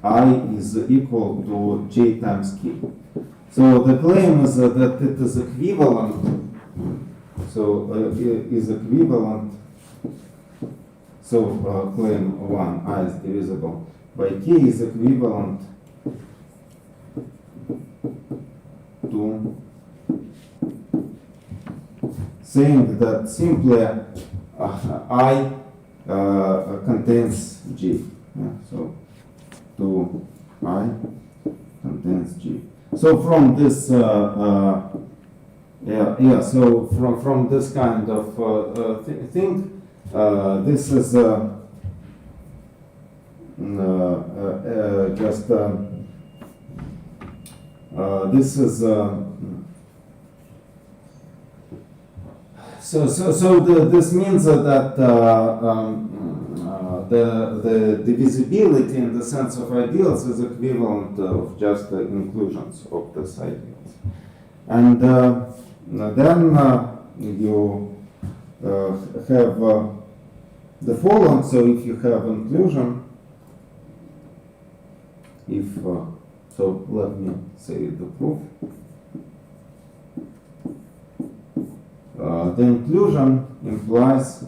I is equal to J times K. So the claim is that it is equivalent, so is equivalent, so claim 1, I is divisible by K is equivalent to saying that simply I contains G. Yeah, so to I contains G. So from this, so from this kind of thing, this is just this is this means that the divisibility in the sense of ideals is equivalent of just the inclusions of this ideals. And then you have the following. So if you have inclusion, if so let me say the proof. The inclusion implies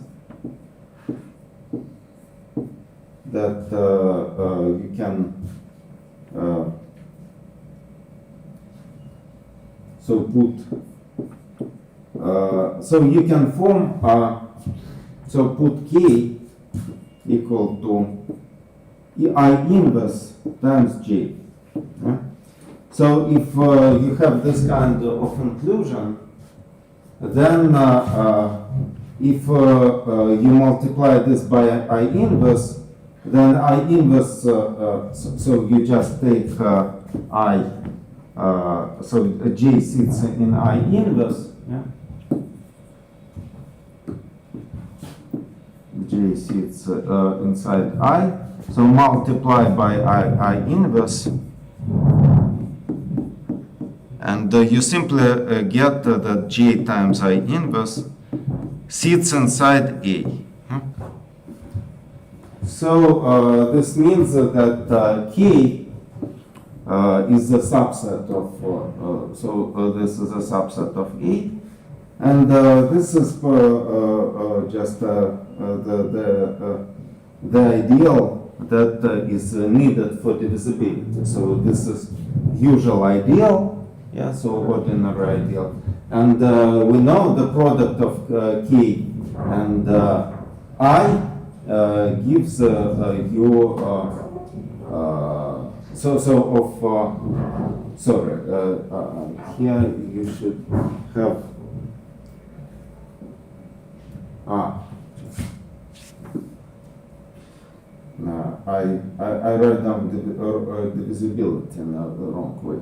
that you can so put so you can form so put K equal to I inverse times J. Yeah? So if you have this kind of inclusion, then if you multiply this by I inverse, then I inverse, so you just take I, so J sits in I inverse, yeah? J sits inside I, so multiply by I inverse, and you simply get that J times I inverse sits inside A. So this means that K is a subset of, so this is a subset of A, and this is just the ideal that is needed for divisibility. So this is usual ideal, yeah, so ordinary ideal. And we know the product of K and I gives you here you should have I write down the divisibility in the wrong way.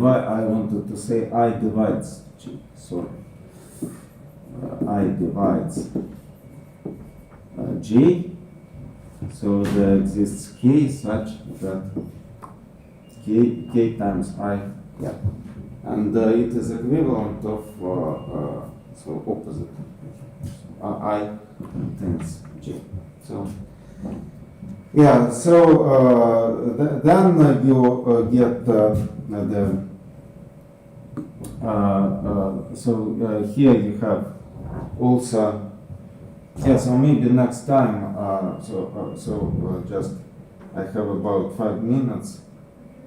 I wanted to say I divides G, sorry. I divides G, so there exists K such that K times I, yeah. And it is equivalent of, so opposite, I contains J. So, yeah, so then you get so here you have also, yeah, so maybe next time, just I have about 5 minutes,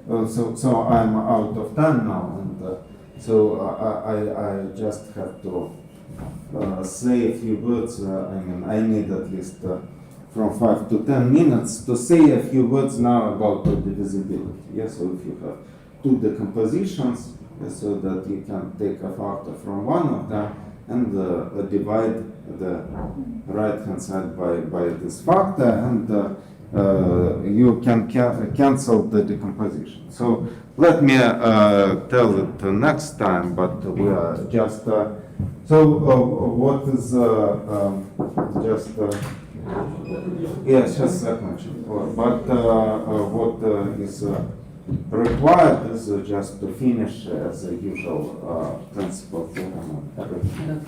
so I'm out of time now, and so I just have to say a few words. I mean, I need at least from 5 to 10 minutes to say a few words now about the divisibility. Yeah, so if you have two decompositions so that you can take a factor from one of them and divide the right hand side by this factor, and you can cancel the decomposition. So let me tell it next time, but we are just what is just yes, just a second. But what is required is just to finish as a usual principal theorem on everything.